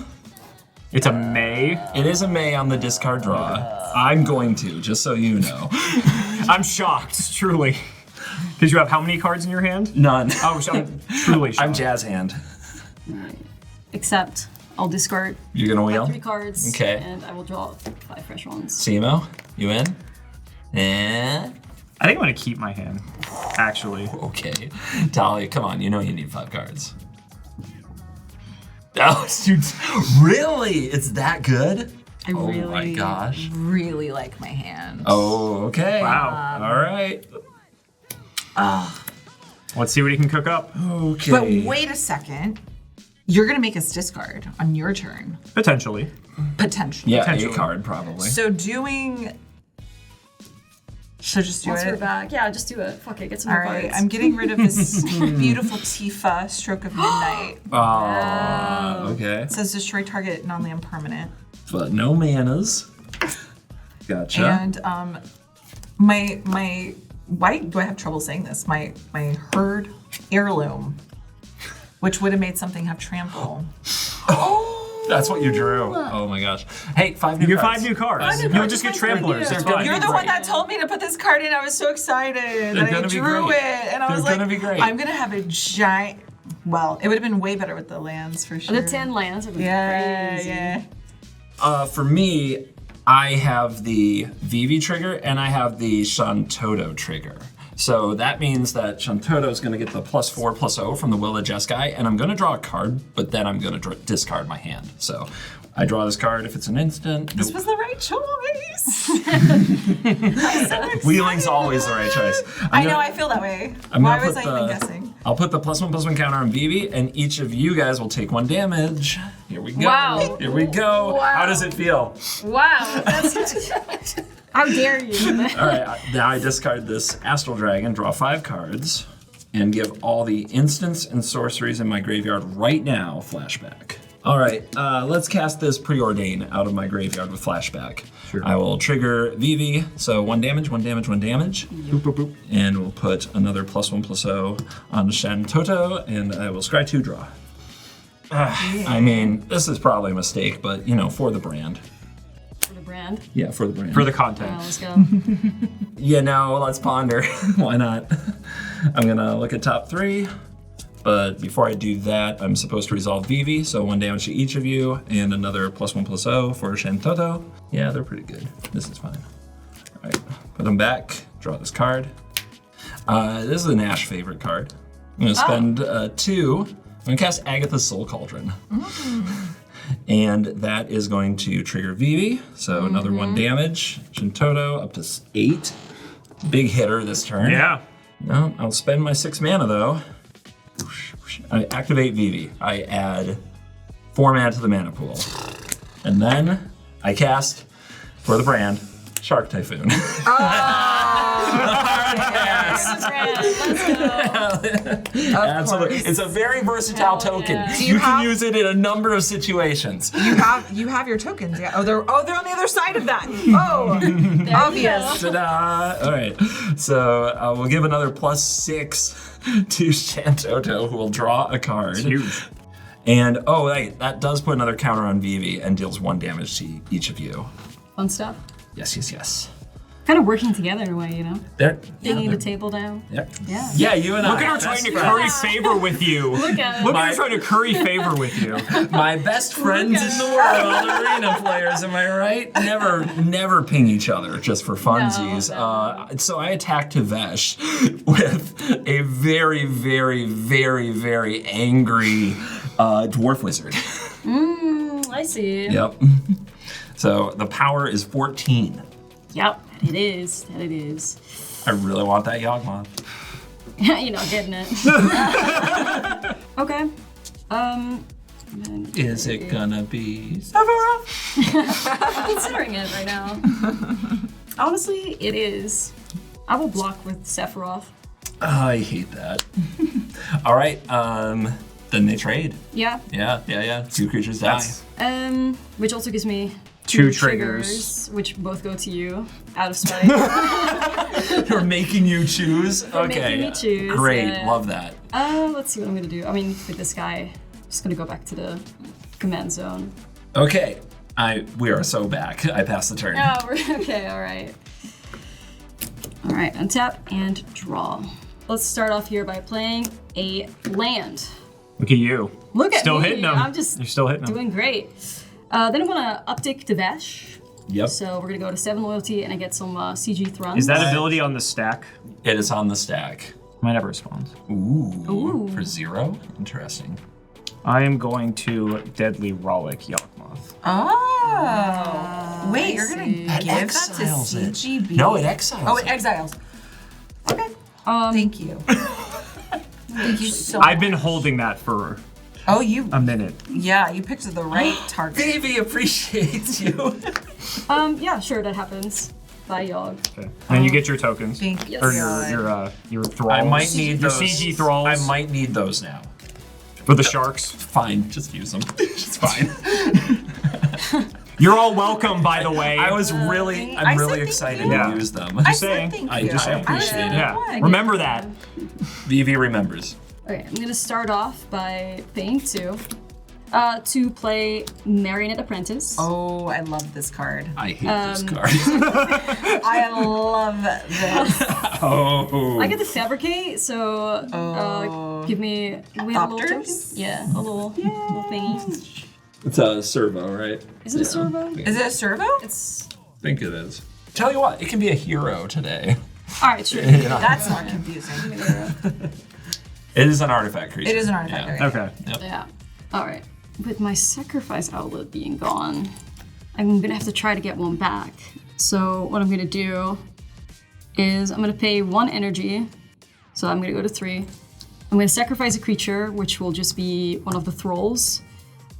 Speaker 3: It's a May.
Speaker 1: It is a May on the discard draw. I'm going to, just so you know.
Speaker 3: I'm shocked, truly. Because you have how many cards in your hand?
Speaker 1: None.
Speaker 3: Oh, I'm truly shocked.
Speaker 1: I'm jazz hand.
Speaker 4: Except I'll discard
Speaker 1: You're gonna
Speaker 4: my
Speaker 1: wheel?
Speaker 4: 3 cards.
Speaker 1: Okay.
Speaker 4: And I will draw 5 fresh ones.
Speaker 1: Cimo, you in? Eh?
Speaker 3: I think I'm gonna keep my hand, actually.
Speaker 1: Okay. Taalia, come on, you know you need 5 cards. Oh, dude, really? It's that good?
Speaker 2: I
Speaker 1: Oh
Speaker 2: really,
Speaker 1: my gosh.
Speaker 2: really like my hand.
Speaker 1: Oh, okay.
Speaker 3: Wow.
Speaker 1: All right.
Speaker 3: Let's see what he can cook up.
Speaker 1: Okay.
Speaker 2: But wait a second. You're gonna make us discard on your turn,
Speaker 3: Potentially.
Speaker 2: potentially.
Speaker 1: Yeah,
Speaker 3: potentially.
Speaker 1: a card probably.
Speaker 2: So doing. So just do
Speaker 4: Once we're
Speaker 2: it.
Speaker 4: back, yeah, just do it. Fuck it, get some
Speaker 2: All
Speaker 4: more
Speaker 2: right,
Speaker 4: cards.
Speaker 2: I'm getting rid of this beautiful Tifa, Stroke of Midnight.
Speaker 1: Okay.
Speaker 2: It says destroy target non-land permanent.
Speaker 1: But no manas. Gotcha.
Speaker 2: And my why do I have trouble saying this? My herd heirloom, which would have made something have trample.
Speaker 1: That's what you drew. Oh my gosh. Hey, 5 new
Speaker 3: You get
Speaker 1: cards.
Speaker 3: 5 new cards.
Speaker 4: Five new
Speaker 3: You'll
Speaker 4: cards,
Speaker 3: just get
Speaker 4: that's my
Speaker 3: tramplers.
Speaker 4: idea.
Speaker 3: It's
Speaker 1: They're
Speaker 3: fine.
Speaker 1: gonna
Speaker 2: You're the
Speaker 1: great.
Speaker 2: one that told me to put this card in. I was so excited.
Speaker 1: They're
Speaker 2: And I
Speaker 1: gonna be
Speaker 2: drew
Speaker 1: great.
Speaker 2: it. And I was
Speaker 1: They're
Speaker 2: like,
Speaker 1: gonna be great.
Speaker 2: I'm going to have a giant. Well, it would have been way better with the lands for sure.
Speaker 4: The 10 lands are
Speaker 2: Yeah,
Speaker 4: crazy.
Speaker 2: yeah.
Speaker 1: For me, I have the Vivi trigger and I have the Shantoto trigger. So that means that Shantoto is going to get the +4/+0 from the Will of Jeskai, and I'm going to draw a card, but then I'm going to discard my hand. So I draw this card if it's an instant.
Speaker 2: This was the right choice.
Speaker 1: Wheeling's always the right choice.
Speaker 2: I know, I feel that way.
Speaker 1: I'm
Speaker 2: Why
Speaker 1: gonna
Speaker 2: was I
Speaker 1: put
Speaker 2: even
Speaker 1: the-
Speaker 2: guessing?
Speaker 1: I'll put the +1/+1 counter on Vivi, and each of you guys will take 1 damage. Here we go.
Speaker 4: Wow.
Speaker 1: Here we go.
Speaker 4: Wow.
Speaker 1: How does it feel?
Speaker 4: Wow, that's how dare you?
Speaker 1: All right, now I discard this Astral Dragon, draw 5 cards, and give all the instants and sorceries in my graveyard right now flashback. All right, let's cast this Preordain out of my graveyard with flashback.
Speaker 3: Sure.
Speaker 1: I will trigger Vivi, so 1 damage, 1 damage, 1 damage.
Speaker 3: Boop, boop, boop.
Speaker 1: And we'll put another +1/+0 on Shantoto, and I will scry 2 draw. I mean, this is probably a mistake, but you know, for the brand.
Speaker 4: For the brand.
Speaker 1: Yeah, for the brand.
Speaker 3: For the content.
Speaker 4: Let's go.
Speaker 1: You know, let's ponder. Why not? I'm gonna look at top 3, but before I do that, I'm supposed to resolve Vivi, so 1 damage to each of you, and another +1/+0 for Shantoto. Yeah, they're pretty good. This is fine. All right, put them back. Draw this card. This is an Ash favorite card. I'm gonna spend 2. I'm gonna cast Agatha's Soul Cauldron. And that is going to trigger Vivi, so another 1 damage. Shantoto up to 8. Big hitter this turn.
Speaker 3: Yeah.
Speaker 1: No, I'll spend my 6 mana though. I activate Vivi. I add 4 mana to the mana pool. And then I cast, for the brand, Shark Typhoon. Absolutely. It's a very versatile token.
Speaker 4: yeah.
Speaker 2: Do
Speaker 1: You
Speaker 2: you
Speaker 1: can
Speaker 2: have-
Speaker 1: use it in a number of situations.
Speaker 2: You have your tokens, yeah. They're on the other side of that. Oh, obvious.
Speaker 1: Ta-da! All right, so we'll give another +6 to Shantoto, who will draw a card.
Speaker 3: Huge.
Speaker 1: And oh, wait, that does put another counter on Vivi and deals 1 damage to each of you.
Speaker 4: Fun stuff.
Speaker 1: Yes, yes, yes.
Speaker 4: Kind of working together in a way, you know? Bringing the
Speaker 1: they're-
Speaker 4: table down.
Speaker 1: Yep.
Speaker 4: Yeah.
Speaker 1: Yeah, you and
Speaker 3: Look
Speaker 1: I.
Speaker 3: at her
Speaker 1: best
Speaker 3: trying to
Speaker 1: friends.
Speaker 3: curry favor with you.
Speaker 4: Look at
Speaker 3: Look
Speaker 4: it.
Speaker 3: at her trying to curry favor with you.
Speaker 1: My best friends in the world, arena players. Am I right? Never ping each other just for funsies.
Speaker 4: No.
Speaker 1: So I attacked Vess with a very, very, very, very angry dwarf wizard.
Speaker 4: I see.
Speaker 1: Yep. So the power is 14.
Speaker 4: Yep, it is. That it is.
Speaker 1: I really want that Yawgmoth.
Speaker 4: You're not getting it. Okay.
Speaker 1: Is it gonna be
Speaker 4: I'm considering it right now. Honestly, it is. I will block with Sephiroth.
Speaker 1: I hate that. All right, then they trade.
Speaker 4: Yeah.
Speaker 1: Yeah. 2 creatures die.
Speaker 4: Which also gives me
Speaker 3: Two triggers.
Speaker 4: which both go to you out of spite.
Speaker 1: They're making you choose. Okay.
Speaker 4: making me choose,
Speaker 1: Great.
Speaker 4: yeah.
Speaker 1: Love that.
Speaker 4: Let's see what I'm gonna do. I mean, with this guy, I'm just gonna go back to the command zone.
Speaker 1: Okay, we are so back. I passed the turn.
Speaker 4: Oh, okay, all right. All right, untap and draw. Let's start off here by playing a land.
Speaker 3: Look at you.
Speaker 4: Look at
Speaker 3: Still
Speaker 4: me.
Speaker 3: hitting them.
Speaker 4: I'm just
Speaker 3: You're still hitting them.
Speaker 4: doing great. Then I'm gonna uptick to Vess.
Speaker 1: Yep.
Speaker 4: So we're gonna go to 7 loyalty and I get some CG thruns.
Speaker 3: Is that ability on the stack?
Speaker 1: It is on the stack.
Speaker 3: Mine never responds.
Speaker 1: Ooh. For 0? Interesting.
Speaker 3: I am going to Deadly Rollick Yawgmoth.
Speaker 2: Oh. Wait, you're going to give that to
Speaker 1: exiles it.
Speaker 2: CGB?
Speaker 1: No, it exiles.
Speaker 2: Oh, it exiles. Okay. Thank you. Thank you so
Speaker 3: I've been holding that for
Speaker 2: Oh, you.
Speaker 3: a minute.
Speaker 2: Yeah, you picked the right target.
Speaker 1: Vivi appreciates you.
Speaker 4: Yeah, sure, that happens. Bye, Yogg.
Speaker 3: Okay. And you get your tokens.
Speaker 2: Thank you.
Speaker 3: Or your thralls.
Speaker 1: I might need
Speaker 3: your
Speaker 1: those.
Speaker 3: CG thralls.
Speaker 1: I might need those now.
Speaker 3: For the sharks.
Speaker 1: Fine, just use them. It's fine.
Speaker 3: You're all welcome, by the way.
Speaker 1: I'm
Speaker 2: I said
Speaker 1: really
Speaker 2: thank
Speaker 1: excited
Speaker 2: you.
Speaker 1: to use them.
Speaker 2: I
Speaker 3: saying.
Speaker 2: said thank
Speaker 1: I
Speaker 2: you.
Speaker 1: just appreciate it.
Speaker 3: Yeah. Remember that.
Speaker 1: Vivi remembers.
Speaker 4: Okay, I'm gonna start off by paying 2 to play Marionette Apprentice.
Speaker 2: Oh, I love this card.
Speaker 1: I hate this card.
Speaker 2: I love this.
Speaker 1: Oh.
Speaker 4: I get to fabricate, so give me we have a little token.
Speaker 2: Opters?
Speaker 4: Yeah, a little thingy.
Speaker 1: It's a servo, right?
Speaker 4: Is it a servo?
Speaker 2: Is it a servo?
Speaker 4: It's
Speaker 1: I think it is. Tell you what, it can be a hero today.
Speaker 4: all right. Sure.
Speaker 2: That's not confusing.
Speaker 1: It is an artifact creature.
Speaker 2: It is an artifact.
Speaker 1: Yeah.
Speaker 3: Okay.
Speaker 4: Yeah. All right. With my sacrifice outlet being gone, I'm gonna have to try to get one back. So what I'm gonna do is I'm gonna pay 1 energy. So I'm gonna go to 3. I'm gonna sacrifice a creature, which will just be one of the thralls.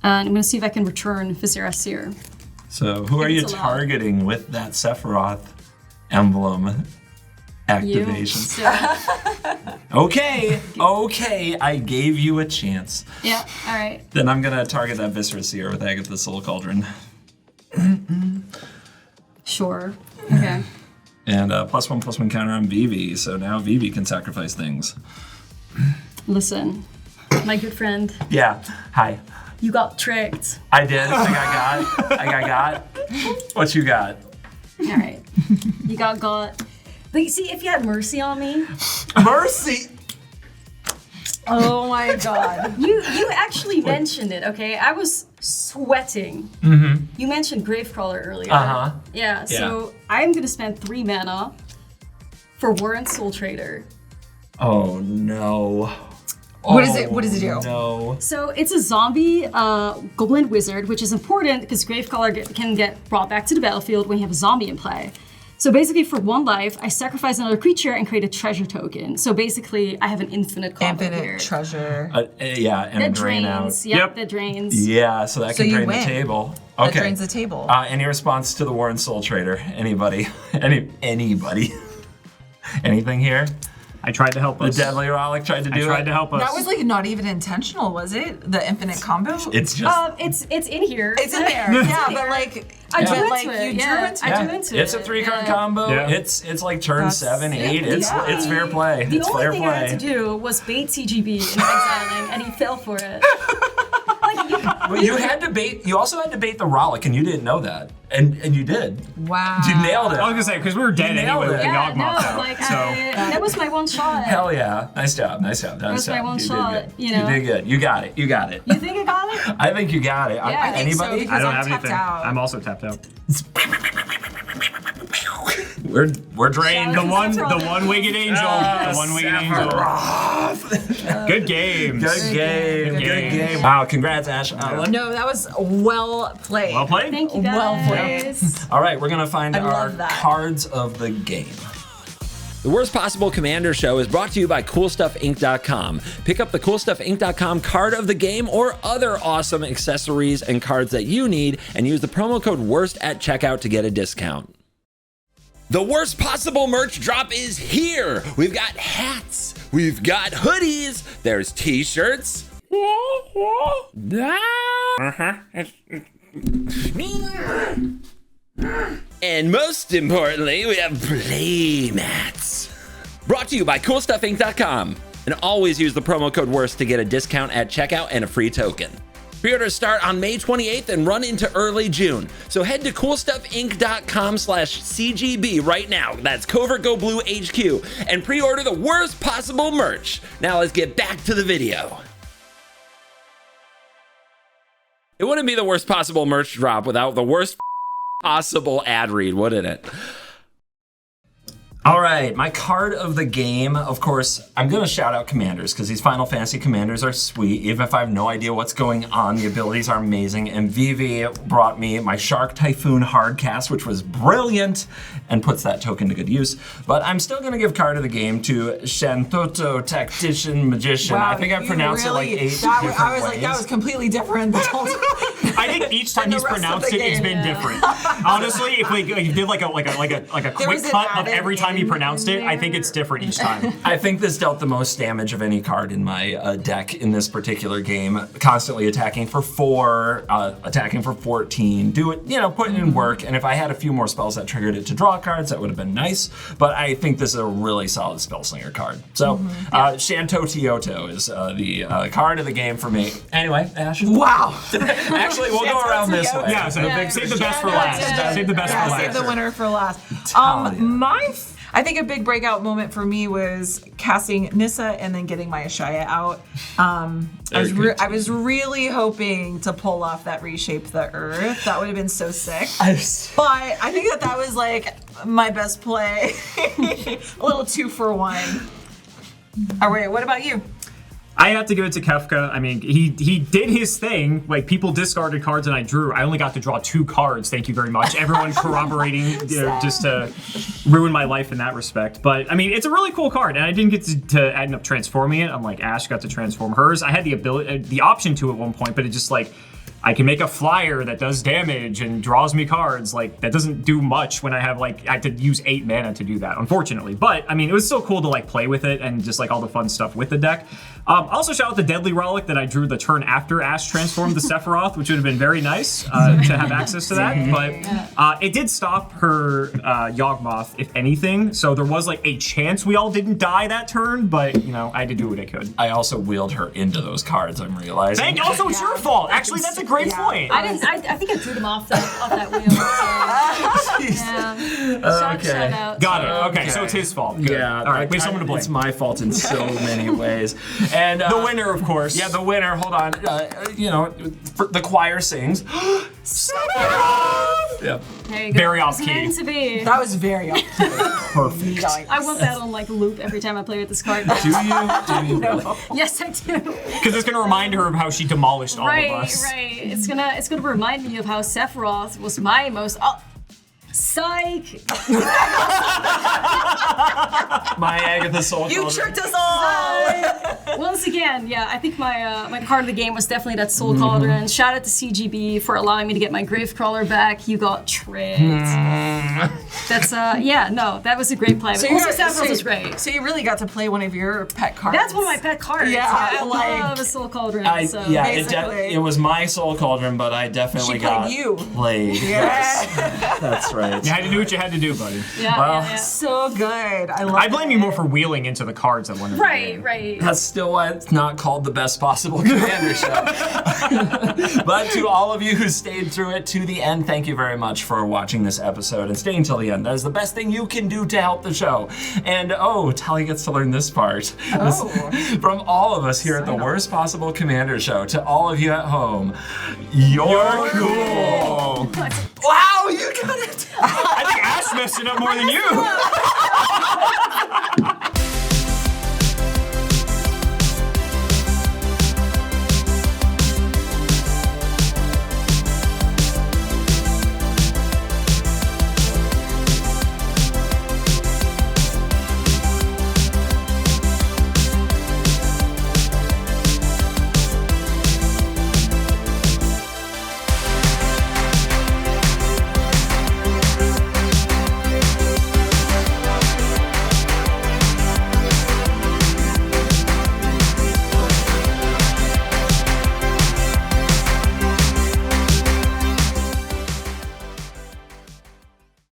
Speaker 4: And I'm gonna see if I can return Viscera Seer.
Speaker 1: So who are you
Speaker 4: It's allowed.
Speaker 1: targeting with that Sephiroth emblem activation?
Speaker 4: So,
Speaker 1: Okay, I gave you a chance.
Speaker 4: yeah, all right.
Speaker 1: Then I'm gonna target that Viscera Seer with Agatha's Soul Cauldron.
Speaker 4: Sure. Okay.
Speaker 1: And +1/+1 counter on Vivi, so now Vivi can sacrifice things.
Speaker 4: Listen, my good friend,
Speaker 1: Yeah, hi.
Speaker 4: you got tricked.
Speaker 1: I did, I got. What you got?
Speaker 4: All right. You got. But you see, if you had mercy on me,
Speaker 1: Mercy!
Speaker 2: Oh my god.
Speaker 4: you actually mentioned it, okay? I was sweating. Mm-hmm. You mentioned Gravecrawler earlier.
Speaker 1: Uh-huh.
Speaker 4: Yeah, so I'm gonna spend 3 mana for Warrant Soul Trader.
Speaker 1: Oh no.
Speaker 2: What is it? What does it do?
Speaker 1: No.
Speaker 4: So it's a zombie goblin wizard, which is important because Gravecrawler can get brought back to the battlefield when you have a zombie in play. So basically, for 1 life, I sacrifice another creature and create a treasure token. So basically, I have an infinite combo here.
Speaker 2: Infinite treasure.
Speaker 1: Yeah, and
Speaker 4: That
Speaker 1: a drain
Speaker 4: drains.
Speaker 1: out.
Speaker 4: Yep, that drains.
Speaker 1: Yeah, so that
Speaker 2: So
Speaker 1: can
Speaker 2: you
Speaker 1: drain
Speaker 2: win.
Speaker 1: the table.
Speaker 2: That
Speaker 1: Okay.
Speaker 2: drains the table.
Speaker 1: Any response to the Warren Soul Trader? Anybody? Anybody? Anything here?
Speaker 3: I tried to help
Speaker 1: The
Speaker 3: us.
Speaker 1: Deadly Rollick tried to do
Speaker 3: I tried
Speaker 1: it.
Speaker 3: to help us.
Speaker 2: That was like not even intentional, was it? The infinite combo?
Speaker 1: It's just.
Speaker 4: It's in here.
Speaker 2: It's in there. Yeah, but like
Speaker 4: I drew
Speaker 2: but
Speaker 4: into
Speaker 2: like
Speaker 4: it.
Speaker 2: you drew
Speaker 4: Yeah,
Speaker 2: into
Speaker 4: I
Speaker 2: it.
Speaker 4: drew into
Speaker 1: It's
Speaker 4: it.
Speaker 1: a 3-card
Speaker 4: Yeah.
Speaker 1: combo.
Speaker 3: Yeah.
Speaker 1: It's like turn
Speaker 2: That's
Speaker 1: 7,
Speaker 2: sick.
Speaker 1: 8. It's fair play.
Speaker 4: The
Speaker 1: It's
Speaker 4: only
Speaker 1: fair
Speaker 4: thing
Speaker 1: play.
Speaker 4: I had to do was bait CGB in exiling, and he fell for it.
Speaker 1: But you had to bait. You also had to bait the Rollick, and you didn't know that, and you did.
Speaker 2: Wow.
Speaker 1: You nailed it.
Speaker 3: I was gonna say, because we were dead
Speaker 1: nailed
Speaker 3: anyway with
Speaker 1: it.
Speaker 3: the
Speaker 4: Yeah, no,
Speaker 3: Yawgmoth out.
Speaker 4: like
Speaker 3: So
Speaker 4: that was my one shot.
Speaker 1: Hell yeah! Nice job. Nice job. Nice
Speaker 4: was
Speaker 1: job.
Speaker 4: my one
Speaker 1: You
Speaker 4: shot,
Speaker 1: did good.
Speaker 4: you know.
Speaker 1: You did good. You got it. You got it.
Speaker 4: You think I got it?
Speaker 1: I think you got it.
Speaker 4: Yeah, I think so,
Speaker 1: Anybody?
Speaker 2: because
Speaker 3: I don't
Speaker 2: I'm
Speaker 3: have
Speaker 2: tapped
Speaker 3: anything.
Speaker 2: out.
Speaker 3: I'm also tapped out.
Speaker 1: We're drained.
Speaker 3: The one-winged angel. The one-winged angel. Good games.
Speaker 1: Good game.
Speaker 3: Good
Speaker 1: Good
Speaker 3: game.
Speaker 1: game. Wow. Congrats, Ash.
Speaker 2: No, that was well played.
Speaker 3: Well played.
Speaker 4: Thank you
Speaker 2: Well
Speaker 4: guys.
Speaker 1: All right, we're gonna find
Speaker 2: I
Speaker 1: our
Speaker 2: love that.
Speaker 1: cards of the game.
Speaker 5: The Worst Possible Commander Show is brought to you by CoolStuffInc.com. Pick up the CoolStuffInc.com card of the game or other awesome accessories and cards that you need and use the promo code WORST at checkout to get a discount. The Worst Possible merch drop is here. We've got hats. We've got hoodies. There's t-shirts. And most importantly, we have play mats. Brought to you by CoolStuffInc.com. And always use the promo code WORST to get a discount at checkout and a free token. Pre-orders start on May 28th and run into early June. So head to coolstuffinc.com/CGB right now. That's CovertGoBlue HQ and pre-order the worst possible merch. Now let's get back to the video. It wouldn't be the worst possible merch drop without the worst possible ad read, wouldn't it?
Speaker 1: All right, my card of the game, of course, I'm going to shout out commanders because these Final Fantasy commanders are sweet. Even if I have no idea what's going on, the abilities are amazing. And Vivi brought me my Shark Typhoon hardcast, which was brilliant and puts that token to good use. But I'm still going to give card of the game to Shantoto Tactician Magician.
Speaker 2: Wow,
Speaker 1: I think I pronounced it like 8 different ways.
Speaker 2: I was like, that was completely different.
Speaker 3: I think each time he's pronounced it, it's been different. Honestly, if we did like a quick cut of every time he pronounced it, I think it's different each time.
Speaker 1: I think this dealt the most damage of any card in my deck in this particular game. Constantly attacking for 4, attacking for 14. Do it, put it in work. And if I had a few more spells that triggered it to draw cards, that would have been nice. But I think this is a really solid Spellslinger card. So, Shantotioto is the card of the game for me. Anyway, Ash.
Speaker 2: Wow.
Speaker 1: Actually, we'll go around this way.
Speaker 3: Yeah, save the best for last. Save the best for last.
Speaker 2: Save the winner for last.
Speaker 1: Taalia.
Speaker 2: I think a big breakout moment for me was casting Nissa and then getting my Ashlizzlle out. I was really hoping to pull off that Reshape the Earth. That would have been so sick. But I think that was like my best play. A little 2-for-1. All right, what about you?
Speaker 3: I have to give it to Kafka. I mean, he did his thing. Like, people discarded cards and I drew. I only got to draw 2 cards. Thank you very much. Everyone corroborating just to ruin my life in that respect. But, I mean, it's a really cool card. And I didn't get to end up transforming it. Unlike Ash got to transform hers. I had the option to at one point, but it just like, I can make a flyer that does damage and draws me cards. Like, that doesn't do much when I have I had to use 8 mana to do that, unfortunately. But, I mean, it was still cool to play with it and just all the fun stuff with the deck. Also shout out the Deadly Relic that I drew the turn after Ash transformed the Sephiroth, which would have been very nice to have access to that. But it did stop her Yawgmoth, if anything. So there was a chance we all didn't die that turn, but I had to do what I could.
Speaker 1: I also wheeled her into those cards, I'm realizing.
Speaker 3: Also, it's your fault. Actually, that's a great point.
Speaker 4: I think I drew them off that wheel. So, shout out.
Speaker 3: Got it. Okay, so it's his fault. Good.
Speaker 1: Yeah.
Speaker 3: All right, we have someone to blame.
Speaker 1: It's my fault in so many ways. And
Speaker 3: the winner, of course.
Speaker 1: Yeah, the winner. Hold on. The choir sings.
Speaker 3: Sephiroth!
Speaker 1: Yeah.
Speaker 4: There you go.
Speaker 3: Very off
Speaker 4: It's
Speaker 3: key.
Speaker 4: meant to be.
Speaker 2: That was very
Speaker 1: Perfect.
Speaker 4: I want that on loop every time I play with this card.
Speaker 1: Do you? Do you really?
Speaker 4: Yes, I do.
Speaker 3: Because it's gonna remind her of how she demolished all of us.
Speaker 4: Right. It's gonna remind me of how Sephiroth was my most. Psych!
Speaker 1: My Agatha Soul
Speaker 2: You
Speaker 1: Cauldron.
Speaker 2: tricked us all!
Speaker 4: Once again, yeah, I think my card of the game was definitely that Soul Cauldron. Shout out to CGB for allowing me to get my Gravecrawler back. You got tricked. That's that was a great play. But also Sephiroth was great.
Speaker 2: So you really got to play one of your pet cards.
Speaker 4: That's one of my pet cards.
Speaker 2: Yeah,
Speaker 4: I love a Soul Cauldron.
Speaker 2: basically.
Speaker 1: It was my Soul Cauldron, but I definitely
Speaker 2: She played you.
Speaker 1: played.
Speaker 2: Yeah.
Speaker 1: Yes. That's right.
Speaker 3: You had to do what you had to do, buddy.
Speaker 4: Yeah.
Speaker 2: So good. I love
Speaker 3: I blame you more for wheeling into the cards that won.
Speaker 4: Right.
Speaker 1: That's still why it's not called the best possible Commander show. But to all of you who stayed through it to the end, thank you very much for watching this episode and staying till the end. That is the best thing you can do to help the show. And Taalia gets to learn this part. From all of us here at the Worst Possible Commander show, to all of you at home, you're cool. Wow, you got it.
Speaker 3: I think Ash messed it up more than you.